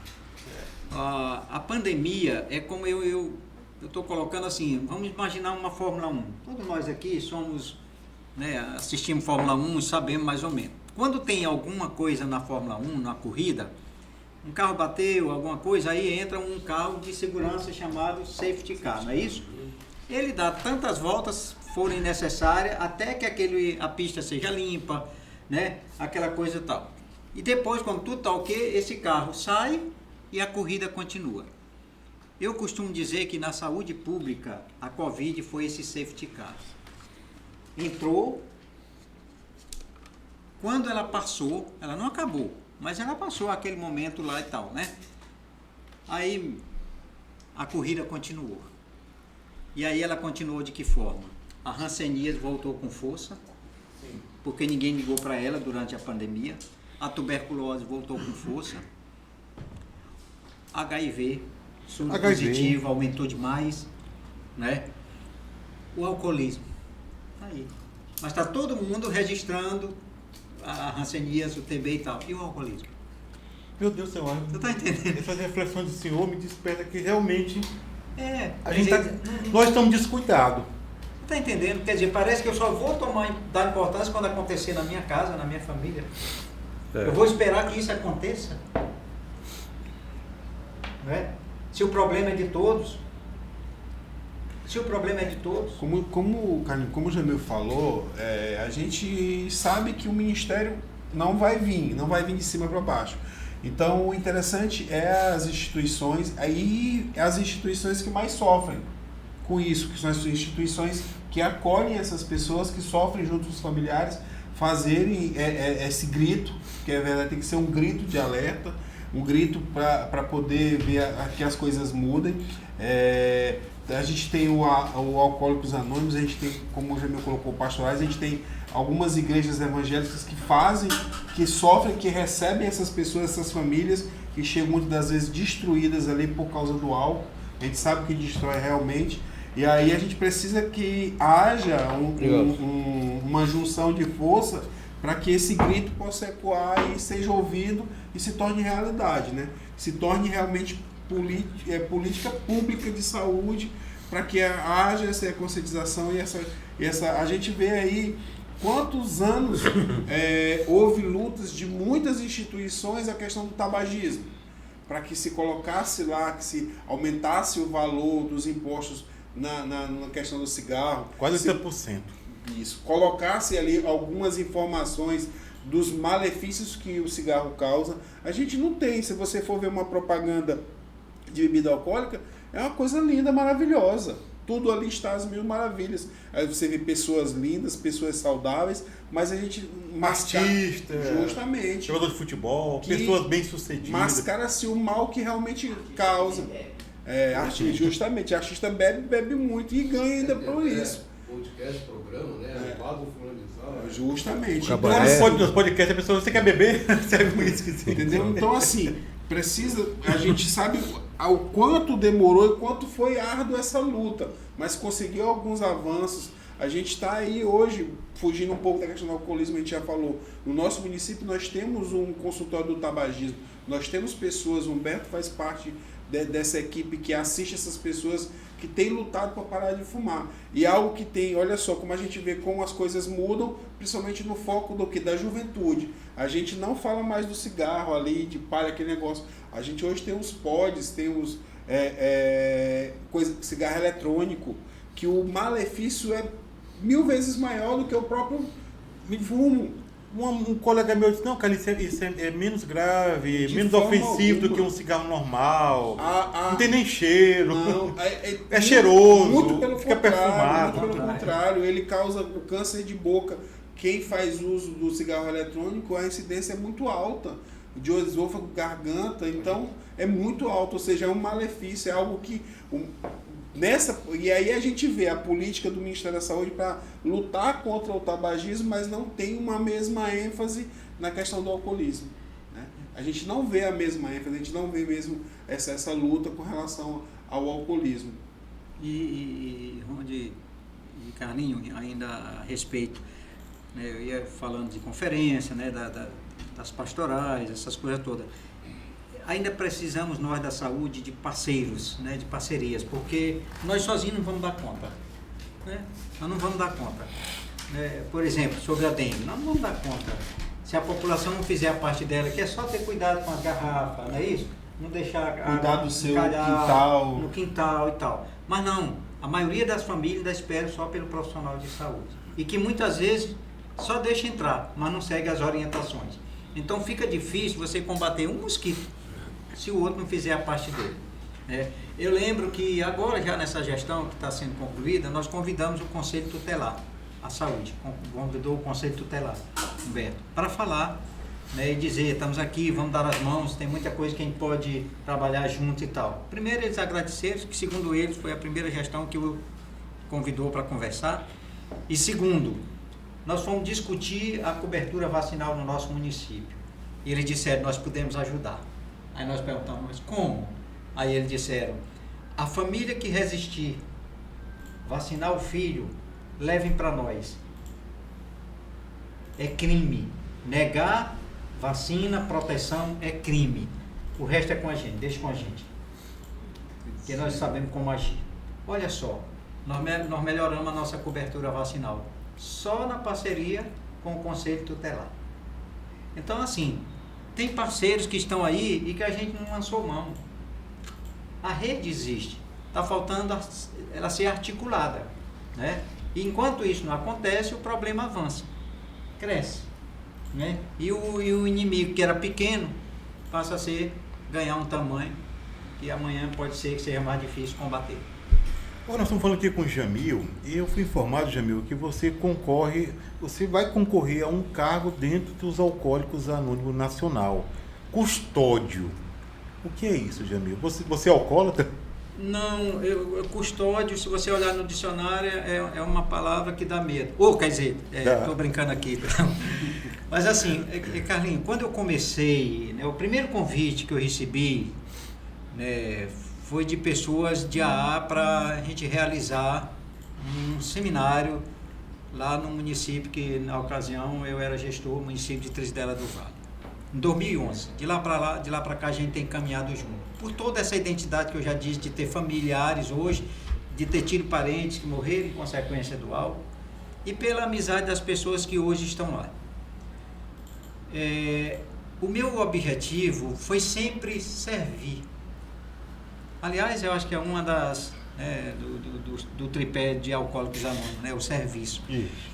A pandemia é como eu estou colocando assim, vamos imaginar uma Fórmula 1. Todos nós aqui somos, né, assistimos Fórmula 1 e sabemos mais ou menos. Quando tem alguma coisa na Fórmula 1, na corrida, um carro bateu, alguma coisa, aí entra um carro de segurança chamado safety car, não é isso? Ele dá tantas voltas forem necessárias até que a pista seja limpa, né? Aquela coisa e tal. E depois, quando tudo está ok, esse carro sai e a corrida continua. Eu costumo dizer que na saúde pública, a Covid foi esse safety car. Entrou, quando ela passou, ela não acabou, mas ela passou aquele momento lá e tal, né? Aí a corrida continuou. E aí ela continuou de que forma? A hanseníase voltou com força, porque ninguém ligou para ela durante a pandemia. A tuberculose voltou com força. HIV, soro positivo, aumentou demais, né? O alcoolismo, aí. Mas está todo mundo registrando a hanseníase, o TB e tal. E o alcoolismo? Meu Deus do céu, você está entendendo? Essas reflexões do senhor me desperta que realmente nós nós estamos descuidados. Está entendendo? Quer dizer, parece que eu só vou dar importância quando acontecer na minha casa, na minha família. Eu vou esperar que isso aconteça. Não é? Se o problema é de todos. Como o Jamil falou, a gente sabe que o Ministério não vai vir de cima para baixo. Então, o interessante é as instituições que mais sofrem com isso, que são as instituições que acolhem essas pessoas que sofrem junto com os familiares, fazerem esse grito, que é verdade, tem que ser um grito de alerta, um grito para poder ver que as coisas mudem. A gente tem o Alcoólicos Anônimos, a gente tem, como o Jamil colocou, pastorais, a gente tem algumas igrejas evangélicas que sofrem, que recebem essas pessoas, essas famílias, que chegam muitas das vezes destruídas ali por causa do álcool. A gente sabe que destrói realmente. E aí a gente precisa que haja uma junção de força para que esse grito possa ecoar e seja ouvido e se torne realidade, né? Se torne realmente política pública de saúde, para que haja essa conscientização e essa a gente vê aí quantos anos houve lutas de muitas instituições a questão do tabagismo, para que se colocasse lá, que se aumentasse o valor dos impostos na questão do cigarro. Quase 100%. Isso. Colocasse ali algumas informações dos malefícios que o cigarro causa, a gente não tem. Se você for ver uma propaganda de bebida alcoólica, é uma coisa linda, maravilhosa. Tudo ali está às mil maravilhas. Aí você vê pessoas lindas, pessoas saudáveis, mas a gente Artista, justamente, jogador de futebol, que pessoas bem-sucedidas. mascara-se o mal que realmente causa. Artista, justamente, artista bebe muito e ganha ainda por isso. Podcast, programa, né? Pago finalizar. Justamente. Cabaré. Então, Nos podcasts, a pessoa, você quer beber? Serve com isso que sim. entendeu? Então, assim, a gente sabe o quanto demorou e quanto foi árduo essa luta, mas conseguiu alguns avanços. A gente está aí hoje, fugindo um pouco da questão do alcoolismo, a gente já falou, no nosso município nós temos um consultório do tabagismo, nós temos pessoas, o Humberto faz parte dessa equipe que assiste essas pessoas que têm lutado para parar de fumar. E algo que tem, olha só, como a gente vê como as coisas mudam, principalmente no foco da juventude. A gente não fala mais do cigarro ali, de palha, aquele negócio. A gente hoje tem os pods, tem os cigarro eletrônico, que o malefício é 1000 vezes maior do que o próprio fumo. Um colega meu disse, não, cara, isso é menos grave, De menos forma ofensivo do alguma. que um cigarro normal. Não tem nem Não, cheiro. É cheiroso, muito pelo fica contrário, perfumado. muito pelo contrário, ele causa o câncer de boca. Quem faz uso do cigarro eletrônico, a incidência é muito alta, de esôfago, garganta, então é muito alto, ou seja, é um malefício, é algo que e aí a gente vê a política do Ministério da Saúde para lutar contra o tabagismo, mas não tem uma mesma ênfase na questão do alcoolismo, né? A gente não vê a mesma ênfase, a gente não vê mesmo essa luta com relação ao alcoolismo. E Ronde e Carlinho, ainda a respeito, né, eu ia falando de conferência, né, das pastorais, essas coisas todas. Ainda precisamos nós da saúde de parceiros, né, de parcerias, porque nós sozinhos não vamos dar conta, né? Nós não vamos dar conta. Por exemplo, sobre a dengue, nós não vamos dar conta. Se a população não fizer a parte dela, que é só ter cuidado com as garrafas, não é isso? Não deixar Cuidar do seu quintal. No quintal e tal. Mas não, a maioria das famílias ainda espera só pelo profissional de saúde. E que muitas vezes só deixa entrar, mas não segue as orientações. Então fica difícil você combater um mosquito se o outro não fizer a parte dele, né? Eu lembro que agora, já nessa gestão que está sendo concluída, nós convidamos o Conselho Tutelar à Saúde, convidou o Conselho Tutelar, Humberto, para falar, né, e dizer, estamos aqui, vamos dar as mãos, tem muita coisa que a gente pode trabalhar junto e tal. Primeiro, eles agradeceram, que segundo eles foi a primeira gestão que o convidou para conversar, e segundo, nós fomos discutir a cobertura vacinal no nosso município, e eles disseram, nós podemos ajudar. Aí nós perguntamos, mas como? Aí eles disseram, a família que resistir, vacinar o filho, levem para nós. É crime. Negar vacina, proteção é crime. O resto é com a gente, deixa com a gente. Porque nós sabemos como agir. Olha só, nós melhoramos a nossa cobertura vacinal. Só na parceria com o Conselho Tutelar. Então, assim, tem parceiros que estão aí e que a gente não lançou mão. A rede existe. Está faltando ela ser articulada, né? E enquanto isso não acontece, o problema avança. Cresce, né? E o inimigo que era pequeno passa a ganhar um tamanho que amanhã pode ser que seja mais difícil combater. Agora nós estamos falando aqui com o Jamil, e eu fui informado, Jamil, que você vai concorrer a um cargo dentro dos Alcoólicos Anônimos Nacional. Custódio. O que é isso, Jamil? Você é alcoólatra? Não, custódio, se você olhar no dicionário, é uma palavra que dá medo. Quer dizer, estou brincando aqui. Mas assim, Carlinhos, quando eu comecei, né, o primeiro convite que eu recebi, né, foi de pessoas de AA para a gente realizar um seminário lá no município que, na ocasião, eu era gestor, município de Trizidela do Vale. Em 2011. De lá para cá a gente tem caminhado junto. Por toda essa identidade que eu já disse, de ter familiares hoje, de ter tido parentes que morreram em consequência do álcool, e pela amizade das pessoas que hoje estão lá. O meu objetivo foi sempre servir. Aliás, eu acho que é uma das do tripé de Alcoólicos Anônimos, né, o serviço. Isso.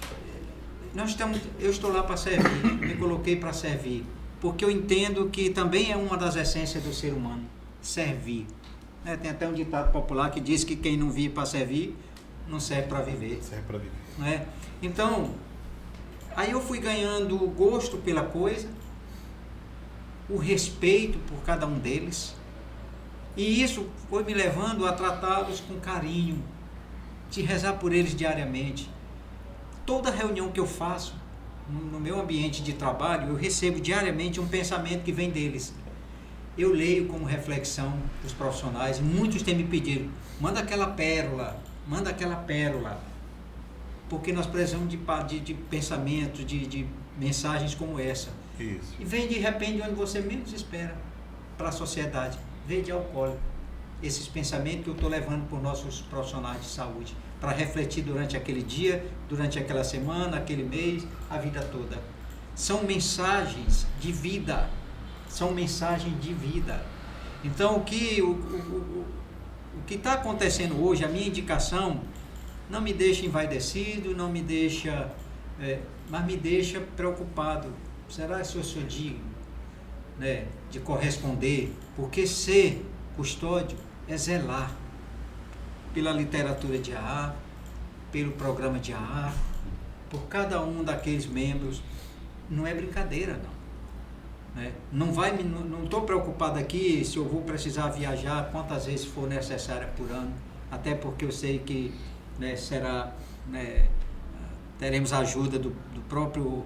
eu estou lá para servir, me coloquei para servir, porque eu entendo que também é uma das essências do ser humano, servir. Tem até um ditado popular que diz que quem não vive para servir, não serve para viver. Serve para viver. Né? Então, aí eu fui ganhando o gosto pela coisa, o respeito por cada um deles, e isso foi me levando a tratá-los com carinho, de rezar por eles diariamente. Toda reunião que eu faço, no meu ambiente de trabalho, eu recebo diariamente um pensamento que vem deles. Eu leio como reflexão dos profissionais, muitos têm me pedido, manda aquela pérola, porque nós precisamos de pensamentos, de mensagens como essa. Isso. E vem de repente onde você menos espera para a sociedade, vem de alcoólico. Esses pensamentos que eu estou levando para os nossos profissionais de saúde, para refletir durante aquele dia, durante aquela semana, aquele mês, a vida toda. São mensagens de vida. Então, o que está acontecendo hoje, a minha indicação, não me deixa envaidecido, não me deixa, mas me deixa preocupado. Será que eu sou digno, né, de corresponder? Porque ser custódio é zelar pela literatura de AA, pelo programa de AA, por cada um daqueles membros. Não é brincadeira, não. Né? Não estou preocupado aqui se eu vou precisar viajar quantas vezes for necessária por ano, até porque eu sei que, né, teremos a ajuda do próprio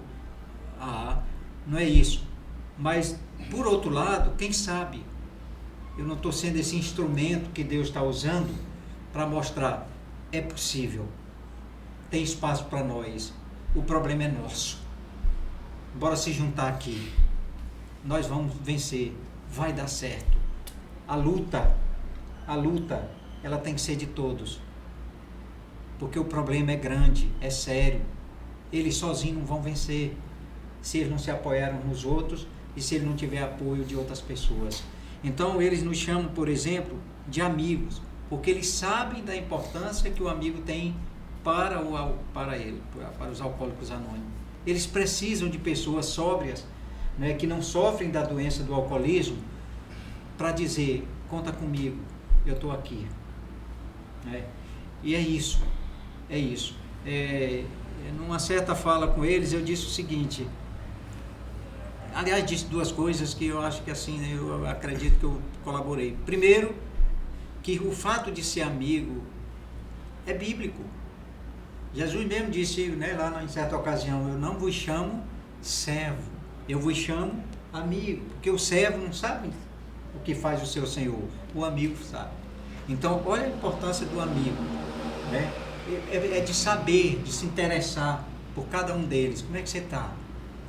AA. Não é isso. Mas, por outro lado, quem sabe eu não estou sendo esse instrumento que Deus está usando para mostrar, é possível, tem espaço para nós, o problema é nosso, bora se juntar aqui, nós vamos vencer, vai dar certo. A luta, ela tem que ser de todos, porque o problema é grande, é sério, eles sozinhos não vão vencer, se eles não se apoiaram nos outros e se ele não tiver apoio de outras pessoas. Então eles nos chamam, por exemplo, de amigos, porque eles sabem da importância que o amigo tem para os alcoólicos anônimos. Eles precisam de pessoas sóbrias, né, que não sofrem da doença do alcoolismo, para dizer, conta comigo, eu estou aqui. Né? E é isso. Numa certa fala com eles, eu disse o seguinte, aliás, disse duas coisas que eu acho que assim, eu acredito que eu colaborei. Primeiro, que o fato de ser amigo é bíblico. Jesus mesmo disse, né, lá em certa ocasião, eu não vos chamo servo, eu vos chamo amigo, porque o servo não sabe o que faz o seu senhor, o amigo sabe. Então, olha a importância do amigo, né? É de saber, de se interessar por cada um deles, como é que você está?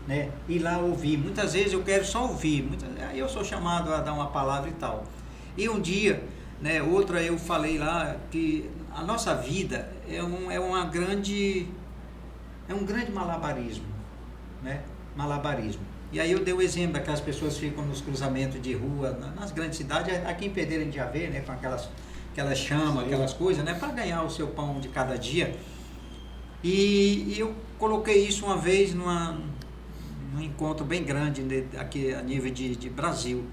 Né? Ir lá ouvir, muitas vezes eu quero só ouvir, aí eu sou chamado a dar uma palavra e tal. E um dia, né, outra eu falei lá que a nossa vida é um grande malabarismo, né? Malabarismo. E aí eu dei o exemplo daquelas pessoas que ficam nos cruzamentos de rua, nas grandes cidades, aqui em Pedreira de Javé, né, com aquelas chamas, aquelas coisas, né, para ganhar o seu pão de cada dia. E eu coloquei isso uma vez num encontro bem grande aqui a nível de Brasil.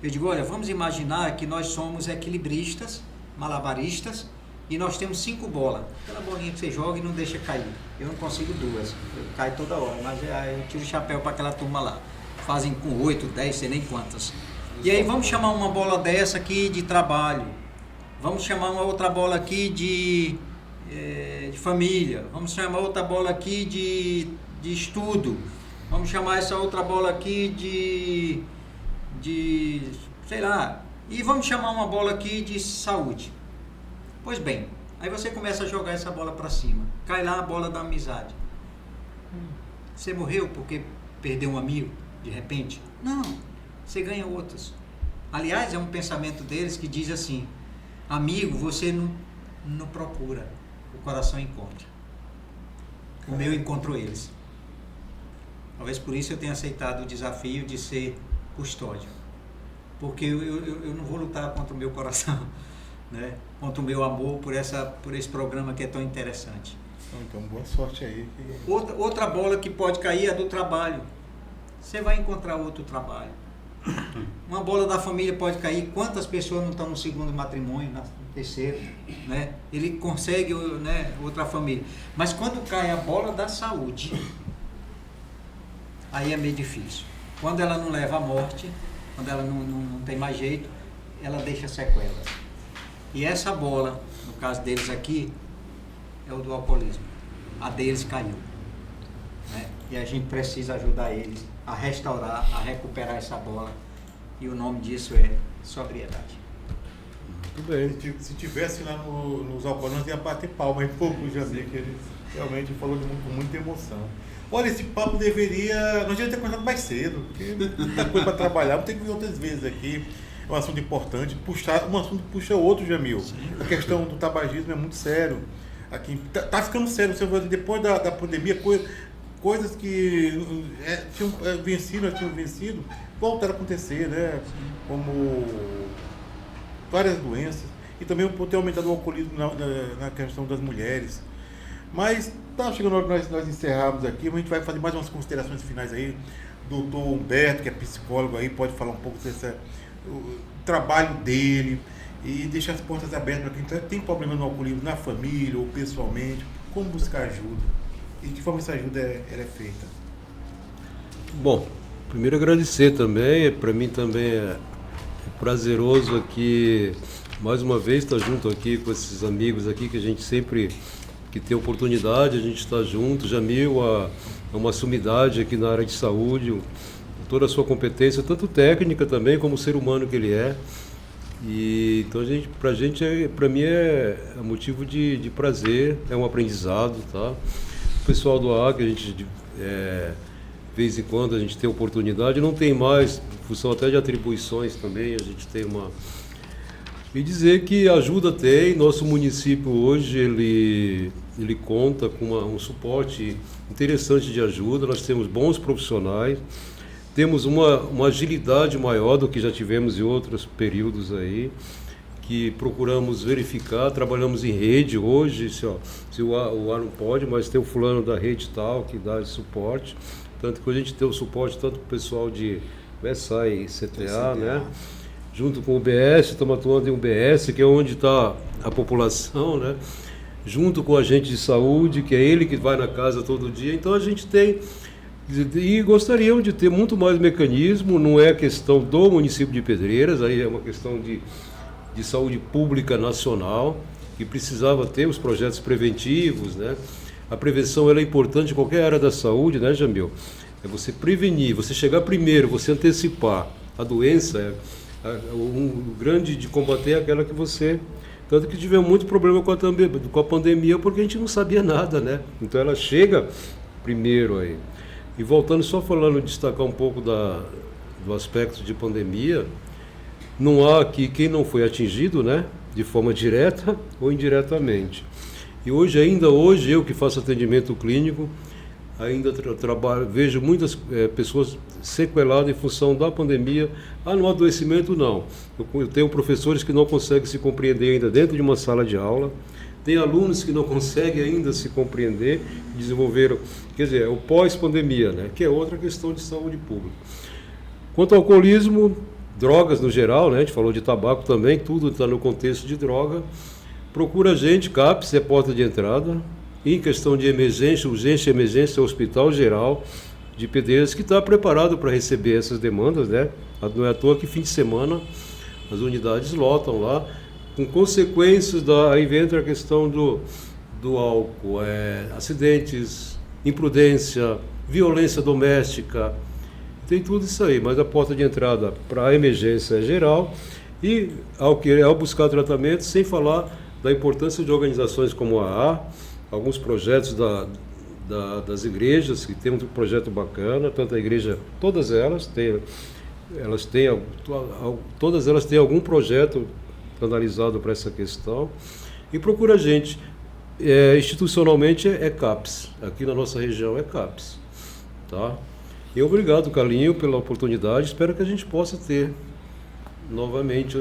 Eu digo, olha, vamos imaginar que nós somos equilibristas, malabaristas, e nós temos 5 bolas. Aquela bolinha que você joga e não deixa cair. Eu não consigo 2, eu caio toda hora, mas eu tiro o chapéu para aquela turma lá. Fazem com 8, 10, sei nem quantas. E aí vamos chamar uma bola dessa aqui de trabalho, vamos chamar uma outra bola aqui de família, vamos chamar outra bola aqui de estudo, vamos chamar essa outra bola aqui de sei lá, e vamos chamar uma bola aqui de saúde. Pois bem, aí você começa a jogar essa bola para cima, cai lá a bola da amizade. Você morreu porque perdeu um amigo, de repente? Não, você ganha outros. Aliás, é um pensamento deles que diz assim, amigo, você não procura, o coração encontra. O meu encontrou eles. Talvez por isso eu tenha aceitado o desafio de ser custódio. Porque eu não vou lutar contra o meu coração, né? Contra o meu amor por esse programa que é tão interessante. Então, boa sorte aí. Outra bola que pode cair é do trabalho. Você vai encontrar outro trabalho. Uma bola da família pode cair. Quantas pessoas não estão no segundo matrimônio, no terceiro, né? Ele consegue, né, outra família. Mas quando cai a bola da saúde, aí é meio difícil. Quando ela não leva à morte, quando ela não tem mais jeito, ela deixa sequelas. E essa bola, no caso deles aqui, é o do alcoolismo. A deles caiu, né? E a gente precisa ajudar eles a restaurar, a recuperar essa bola. E o nome disso é sobriedade. Muito bem. Se tivesse lá nos alcoólicos, ia bater palma em pouco, já sei que ele realmente falou com muita emoção. Olha, esse papo nós devíamos ter começado mais cedo, porque tem coisa para trabalhar, vou ter que vir outras vezes aqui. É um assunto importante, um assunto puxa outro, Jamil. Sim. A questão do tabagismo é muito sério. Aqui tá ficando sério, você vai depois da pandemia, coisas que tinham vencido, voltaram a acontecer, né? Como várias doenças, e também por ter aumentado o alcoolismo na questão das mulheres. Mas tá chegando a hora que nós encerrarmos aqui, mas a gente vai fazer mais umas considerações finais aí. Doutor Humberto, que é psicólogo aí, pode falar um pouco o trabalho dele e deixar as portas abertas para quem tem problema no alcoolismo na família ou pessoalmente, como buscar ajuda e de que forma essa ajuda ela é feita. Bom, primeiro agradecer também, para mim também é prazeroso aqui, mais uma vez, estar junto aqui com esses amigos aqui, que a gente sempre que tem oportunidade, a gente está junto. Jamil é uma sumidade aqui na área de saúde, toda a sua competência, tanto técnica também, como ser humano que ele é. E então para mim é motivo de prazer, é um aprendizado, tá? O pessoal do AC, a gente de vez em quando a gente tem oportunidade, não tem mais, função até de atribuições também, a gente tem uma... E dizer que ajuda tem, nosso município hoje ele conta com um suporte interessante de ajuda, nós temos bons profissionais, temos uma agilidade maior do que já tivemos em outros períodos aí, que procuramos verificar, trabalhamos em rede hoje, se o ar não pode, mas tem o fulano da rede tal que dá esse suporte, tanto que a gente tem o suporte tanto para o pessoal de BSAI e CTA, né? Junto com o UBS, estamos atuando em UBS, que é onde está a população, né? Junto com o agente de saúde, que é ele que vai na casa todo dia, então a gente tem... E gostariam de ter muito mais mecanismo, não é questão do município de Pedreiras, aí é uma questão de saúde pública nacional, que precisava ter os projetos preventivos, né? A prevenção ela é importante em qualquer área da saúde, né, Jamil? É você prevenir, você chegar primeiro, você antecipar. A doença, o grande de combater é aquela que você... Tanto que tivemos muito problema com a pandemia, porque a gente não sabia nada, né? Então ela chega primeiro aí. E voltando, só falando, destacar um pouco do aspecto de pandemia, não há aqui quem não foi atingido, né, de forma direta ou indiretamente. E ainda hoje, eu que faço atendimento clínico, ainda vejo muitas pessoas sequeladas em função da pandemia. No adoecimento não. Eu tenho professores que não conseguem se compreender ainda dentro de uma sala de aula. Tem alunos que não conseguem ainda se compreender, desenvolveram, quer dizer, o pós-pandemia, né, que é outra questão de saúde pública. Quanto ao alcoolismo, drogas no geral, né, a gente falou de tabaco também, tudo está no contexto de droga. Procura a gente, CAPS é porta de entrada. Em questão de emergência, urgência e emergência, é o Hospital Geral de Pedreiras, que está preparado para receber essas demandas, né? Não é à toa que fim de semana as unidades lotam lá, com consequências aí entra a questão do álcool, acidentes, imprudência, violência doméstica, tem tudo isso aí, mas a porta de entrada para a emergência é geral e ao buscar tratamento, sem falar da importância de organizações como a alguns projetos das igrejas, que tem um projeto bacana, tanto a igreja, todas elas têm algum projeto analisado para essa questão, e procura a gente. Institucionalmente é CAPS, aqui na nossa região é CAPS. Tá? E obrigado, Carlinho, pela oportunidade, espero que a gente possa ter novamente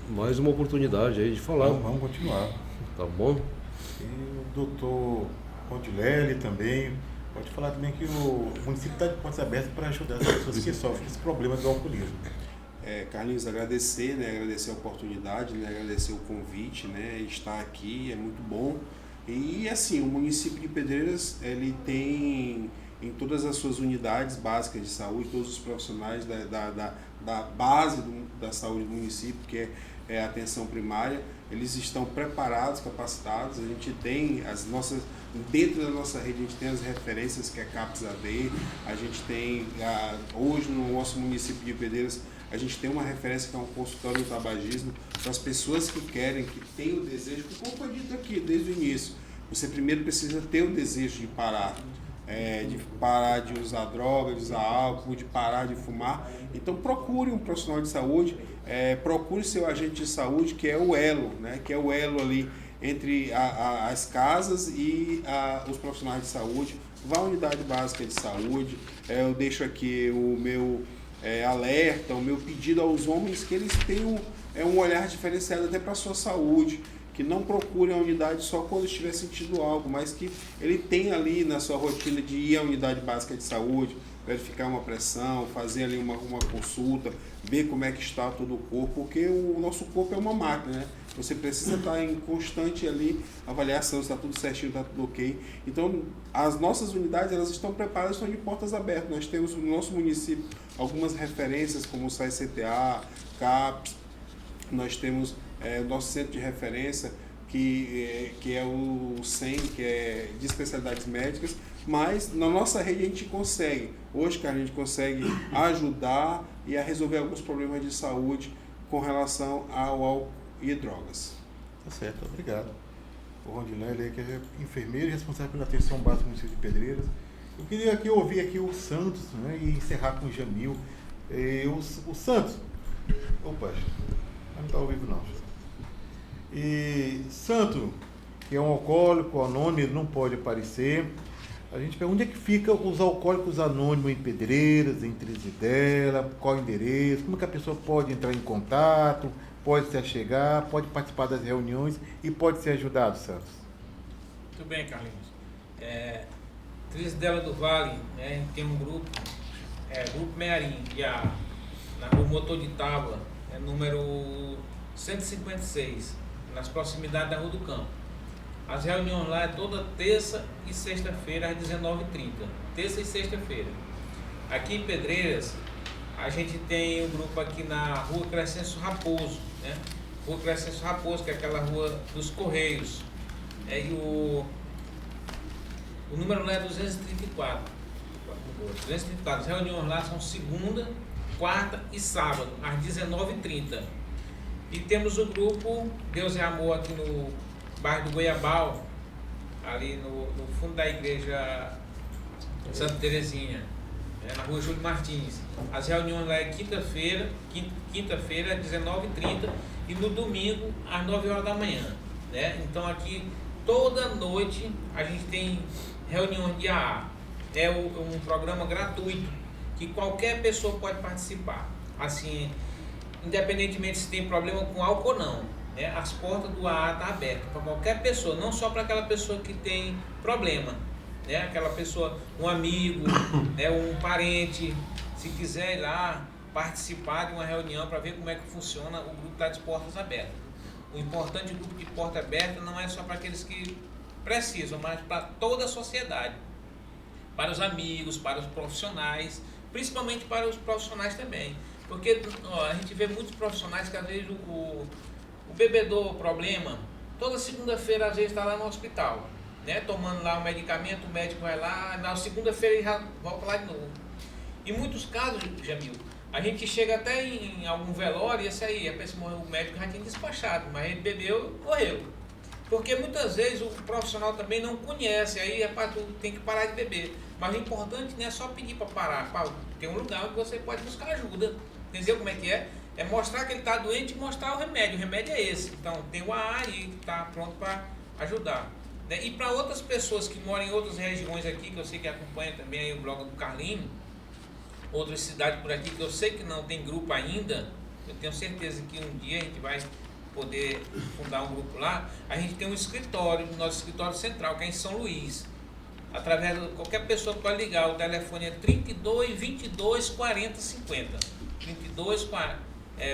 mais uma oportunidade aí de falar. Vamos continuar. Tá bom? E o doutor Rondilelli também, pode falar também que o município está de portas abertas para ajudar as pessoas que sofrem esse problema do alcoolismo. Carlinhos, agradecer, né? Agradecer a oportunidade, né? Agradecer o convite, né? Estar aqui é muito bom. E assim, o município de Pedreiras, ele tem em todas as suas unidades básicas de saúde, todos os profissionais da base da saúde do município, que é a atenção primária, eles estão preparados, capacitados. A gente tem dentro da nossa rede, a gente tem as referências que é CAPS-AD, a gente tem, hoje no nosso município de Pedreiras, a gente tem uma referência que é um consultório do tabagismo para as pessoas que querem, que têm o desejo, como foi dito aqui desde o início, você primeiro precisa ter o desejo de parar de usar droga, de usar álcool, de parar de fumar. Então procure um profissional de saúde, procure seu agente de saúde, que é o elo, né? Que é o elo ali entre as casas e os profissionais de saúde. Vá à unidade básica de saúde. Eu deixo aqui o meu alerta, o meu pedido aos homens que eles tenham um olhar diferenciado até para a sua saúde, que não procurem a unidade só quando estiver sentindo algo, mas que ele tenha ali na sua rotina de ir à unidade básica de saúde, verificar uma pressão, fazer ali uma consulta, ver como é que está todo o corpo, porque o nosso corpo é uma máquina, né? Você precisa estar em constante ali avaliação, se está tudo certinho, está tudo ok. Então, as nossas unidades, elas estão preparadas, estão de portas abertas. Nós temos no nosso município algumas referências, como o SAI-CTA, CAPS, nós temos o nosso centro de referência, que é o SEM, que é de especialidades médicas, mas na nossa rede a gente consegue, hoje, cara, a gente consegue ajudar e a resolver alguns problemas de saúde com relação ao álcool e drogas. Tá certo, obrigado. O Rondilelli, que é enfermeiro e responsável pela atenção básica do município de Pedreiras. Eu queria aqui ouvir aqui o Santos, né, e encerrar com o Jamil. O Santos, opa, não está ao vivo não. E Santo, que é um alcoólico anônimo, ele não pode aparecer. A gente pergunta onde é que fica os alcoólicos anônimos em Pedreiras, em Trizidela, qual o endereço, como que a pessoa pode entrar em contato, pode se achegar, pode participar das reuniões e pode ser ajudado, Santos. Muito bem, Carlinhos. Trizidela do Vale, né, a gente tem um grupo, Grupo Mearim, na rua Motor de Tábua, número 156. Nas proximidades da Rua do Campo. As reuniões lá é toda terça e sexta-feira às 19h30. Terça e sexta-feira. Aqui em Pedreiras, a gente tem um grupo aqui na Rua Crescencio Raposo, né? Rua Crescencio Raposo, que é aquela rua dos Correios. E o número lá é 234. 234. As reuniões lá são segunda, quarta e sábado, às 19h30. E temos o grupo Deus é Amor aqui no bairro do Goiabal, ali no fundo da igreja Santa Terezinha, na rua Júlio Martins. As reuniões lá é quinta-feira, às 19h30 e no domingo às 9h da manhã. Né? Então aqui toda noite a gente tem reuniões de AA. É um programa gratuito que qualquer pessoa pode participar. Assim, independentemente se tem problema com álcool ou não, né? As portas do AA estão abertas para qualquer pessoa, não só para aquela pessoa que tem problema, né? Aquela pessoa, um amigo, né? Um parente, se quiser ir lá participar de uma reunião para ver como é que funciona, o grupo está de portas abertas. O importante do grupo de porta aberta não é só para aqueles que precisam, mas para toda a sociedade, para os amigos, para os profissionais, principalmente para os profissionais também. Porque a gente vê muitos profissionais que às vezes o bebedor, problema, toda segunda-feira às vezes está lá no hospital, né, tomando lá o medicamento, o médico vai lá, na segunda-feira ele já volta lá de novo. Em muitos casos, Jamil, a gente chega até em algum velório e esse aí, o médico já tinha despachado, mas ele bebeu e morreu. Porque muitas vezes o profissional também não conhece, aí tu tem que parar de beber. Mas o importante não é só pedir para parar, tem um lugar onde você pode buscar ajuda. Entendeu como é que é? É mostrar que ele está doente e mostrar o remédio. O remédio é esse. Então tem o AA aí que está pronto para ajudar. Né? E para outras pessoas que moram em outras regiões aqui, que eu sei que acompanham também aí o blog do Carlinho, outras cidades por aqui que eu sei que não tem grupo ainda, eu tenho certeza que um dia a gente vai poder fundar um grupo lá, a gente tem um escritório, nosso escritório central, que é em São Luís. Através de qualquer pessoa pode ligar, o telefone é 32 22 40 50.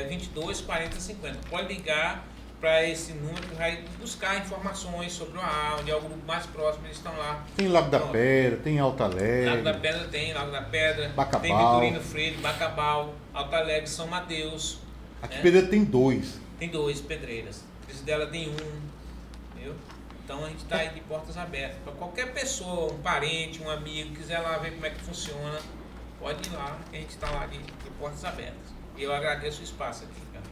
22 40 50. Pode ligar para esse número que vai buscar informações sobre o AA, onde é o grupo mais próximo, eles estão lá. Tem Lago da Então, Pedra, tem Alta Alegre. Lago da Pedra tem, Lago da Pedra, Bacabal. tem Vitorino Freire, Bacabal, Alta Alegre, São Mateus. Aqui né? Pedreira tem 2. Tem 2 pedreiras, Cris dela tem 1, entendeu? Então a gente está aí de portas abertas. Para qualquer pessoa, um parente, um amigo, quiser lá ver como é que funciona, pode ir lá, que a gente está lá de portas abertas. E eu agradeço o espaço aqui, cara.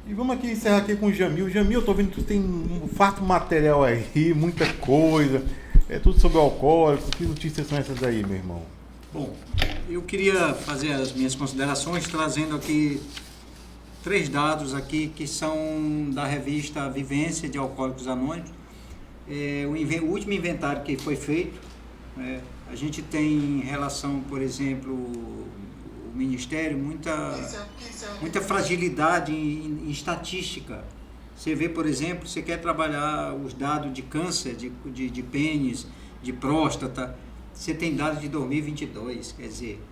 E vamos aqui encerrar aqui com o Jamil. Jamil, eu tô vendo que tu tem um farto material aí, muita coisa. É tudo sobre o alcoólico. Que notícias são essas aí, meu irmão? Bom, eu queria fazer as minhas considerações trazendo aqui 3 dados aqui que são da revista Vivência de Alcoólicos Anônimos. O último inventário que foi feito, a gente tem em relação, por exemplo, o Ministério, muita fragilidade em estatística. Você vê, por exemplo, você quer trabalhar os dados de câncer, de pênis, de próstata, você tem dados de 2022, quer dizer,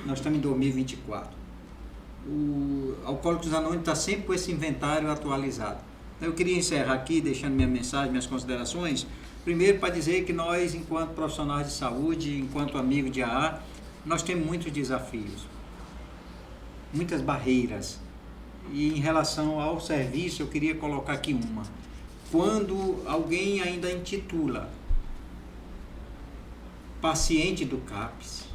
nós estamos em 2024. O Alcoólicos Anônimos está sempre com esse inventário atualizado. Então, eu queria encerrar aqui, deixando minha mensagem, minhas considerações, primeiro para dizer que nós, enquanto profissionais de saúde, enquanto amigos de AA, nós temos muitos desafios, muitas barreiras. E em relação ao serviço, eu queria colocar aqui uma. Quando alguém ainda intitula paciente do CAPS,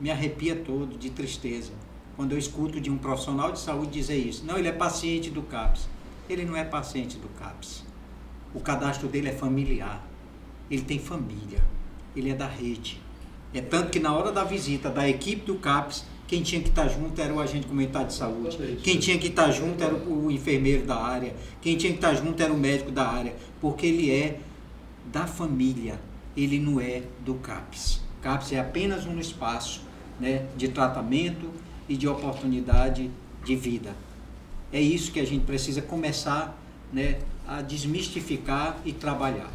me arrepia todo de tristeza quando eu escuto de um profissional de saúde dizer isso. Não, ele é paciente do CAPS. Ele não é paciente do CAPS. O cadastro dele é familiar. Ele tem família. Ele é da rede. É tanto que na hora da visita da equipe do CAPS, quem tinha que estar junto era o agente comunitário de saúde. Quem tinha que estar junto era o enfermeiro da área. Quem tinha que estar junto era o médico da área. Porque ele é da família. Ele não é do CAPS. O CAPS é apenas um espaço, né, de tratamento e de oportunidade de vida. É isso que a gente precisa começar, né, a desmistificar e trabalhar.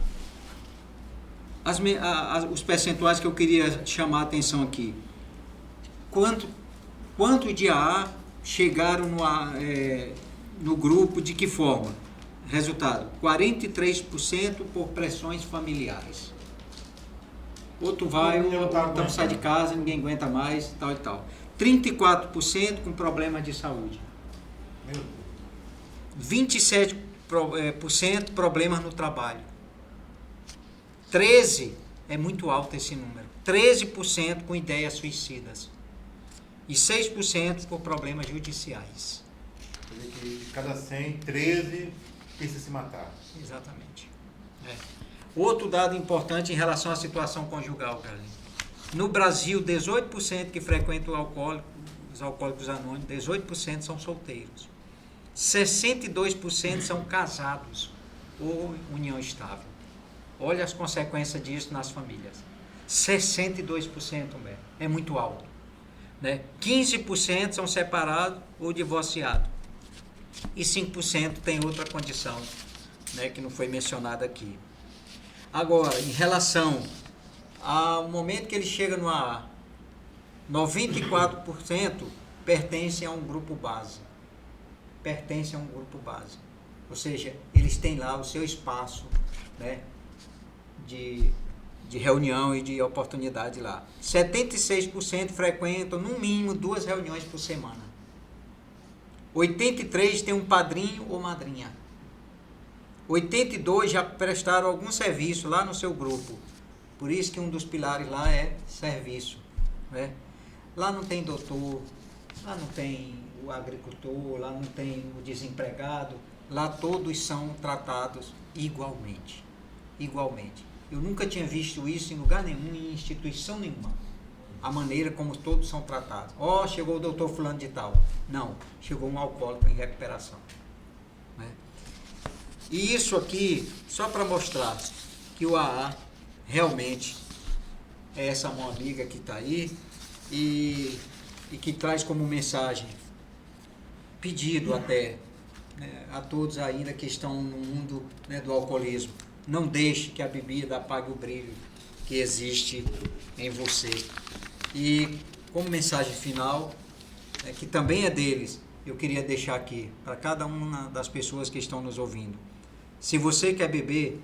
Os percentuais que eu queria chamar a atenção aqui. Quanto de AA chegaram no grupo, de que forma? Resultado, 43% por pressões familiares. Outro vai, então sai de casa, ninguém aguenta mais, tal e tal. 34% com problemas de saúde. 27% problemas no trabalho. 13%, é muito alto esse número, 13% com ideias suicidas. E 6% por problemas judiciais. Quer dizer que de cada 100, 13 pensa em se matar. Exatamente. Outro dado importante em relação à situação conjugal, Carlinhos. No Brasil, 18% que frequentam os alcoólicos anônimos, 18% são solteiros. 62% são casados ou união estável. Olha as consequências disso nas famílias. 62%, Humberto, é muito alto. Né? 15% são separados ou divorciados. E 5% tem outra condição, né, que não foi mencionada aqui. Agora, em relação ao momento que ele chega no AA, 94% pertencem a um grupo base. Pertencem a um grupo base. Ou seja, eles têm lá o seu espaço, né, de reunião e de oportunidade lá. 76% frequentam no mínimo 2 reuniões por semana. 83% tem um padrinho ou madrinha. 82% já prestaram algum serviço lá no seu grupo. Por isso que um dos pilares lá é serviço. Né? Lá não tem doutor, lá não tem o agricultor, lá não tem o desempregado. Lá todos são tratados igualmente. Igualmente. Eu nunca tinha visto isso em lugar nenhum, em instituição nenhuma. A maneira como todos são tratados. Chegou o doutor fulano de tal. Não, chegou um alcoólico em recuperação. Né? E isso aqui, só para mostrar que o AA realmente é essa mão amiga que está aí e que traz como mensagem, pedido até, a todos ainda que estão no mundo, né, do alcoolismo. Não deixe que a bebida apague o brilho que existe em você. E como mensagem final, que também é deles, eu queria deixar aqui para cada uma das pessoas que estão nos ouvindo. Se você quer beber,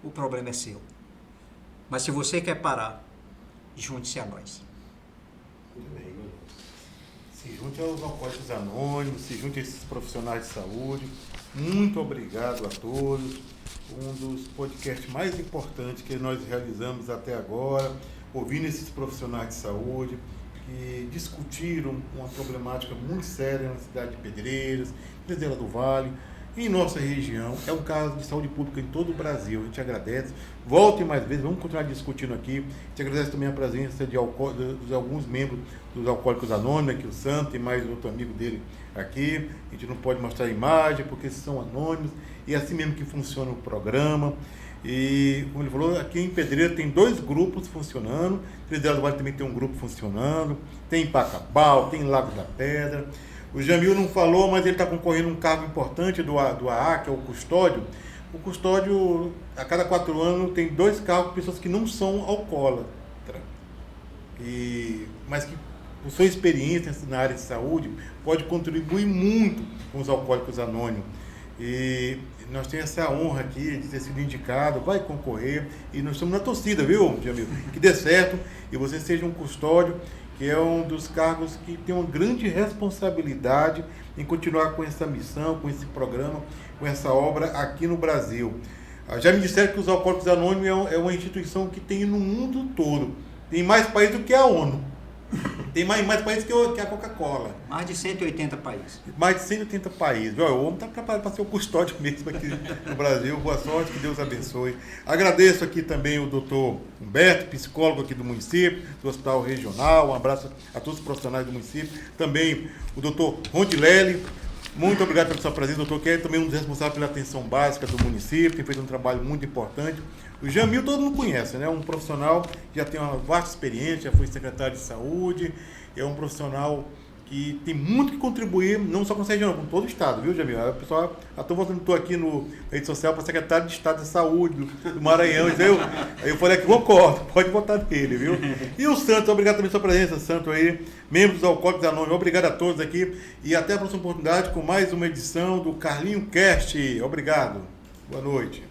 o problema é seu. Mas se você quer parar, junte-se a nós. Muito bem. Se junte aos Alcoólicos Anônimos, se junte a esses profissionais de saúde. Muito obrigado a todos. Um dos podcasts mais importantes que nós realizamos até agora, ouvindo esses profissionais de saúde que discutiram uma problemática muito séria na cidade de Pedreiras, Pedreira do Vale, em nossa região. É um caso de saúde pública em todo o Brasil. A gente agradece. Voltem mais vezes, vamos continuar discutindo aqui. A gente agradece também a presença de alguns membros dos Alcoólicos Anônimos, aqui o Santo e mais outro amigo dele aqui. A gente não pode mostrar a imagem porque são anônimos, e é assim mesmo que funciona o programa. E, como ele falou, aqui em Pedreira tem 2 grupos funcionando. Pedreira do Vale também tem um grupo funcionando. Tem Pacabal, tem Lago da Pedra. O Jamil não falou, mas ele está concorrendo a um cargo importante do AA, que é o custódio. O custódio, a cada 4 anos, tem 2 cargos de pessoas que não são alcoólatras. Mas que, por sua experiência na área de saúde, pode contribuir muito com os Alcoólicos Anônimos. E nós temos essa honra aqui de ter sido indicado, vai concorrer, e nós estamos na torcida, viu, Jamil? Que dê certo e você seja um custódio, que é um dos cargos que tem uma grande responsabilidade em continuar com essa missão, com esse programa, com essa obra aqui no Brasil. Já me disseram que os Alcoólicos Anônimos é uma instituição que tem no mundo todo. Tem mais países do que a ONU. Tem mais países que a Coca-Cola. Mais de 180 países. Mais de 180 países. O homem está preparado para ser o custódio mesmo aqui no Brasil. Boa sorte, que Deus abençoe. Agradeço aqui também o doutor Humberto, psicólogo aqui do município, do Hospital Regional. Um abraço a todos os profissionais do município. Também o doutor Rondilelli. Muito obrigado pela sua presença, doutor, que é também um dos responsáveis pela atenção básica do município, tem feito um trabalho muito importante. O Jamil todo mundo conhece, né? Um profissional que já tem uma vasta experiência, já foi secretário de saúde, é um profissional que tem muito que contribuir, não só com a região, com todo o estado, viu, Jamil? O pessoal, estou aqui na rede social para secretário de Estado de Saúde do Maranhão, aí eu falei que concordo, pode votar nele, viu? E o Santos, obrigado também pela sua presença, Santos aí, membros dos Alcoólicos Anônimos, obrigado a todos aqui, e até a próxima oportunidade com mais uma edição do Carlinho Cast. Obrigado, boa noite.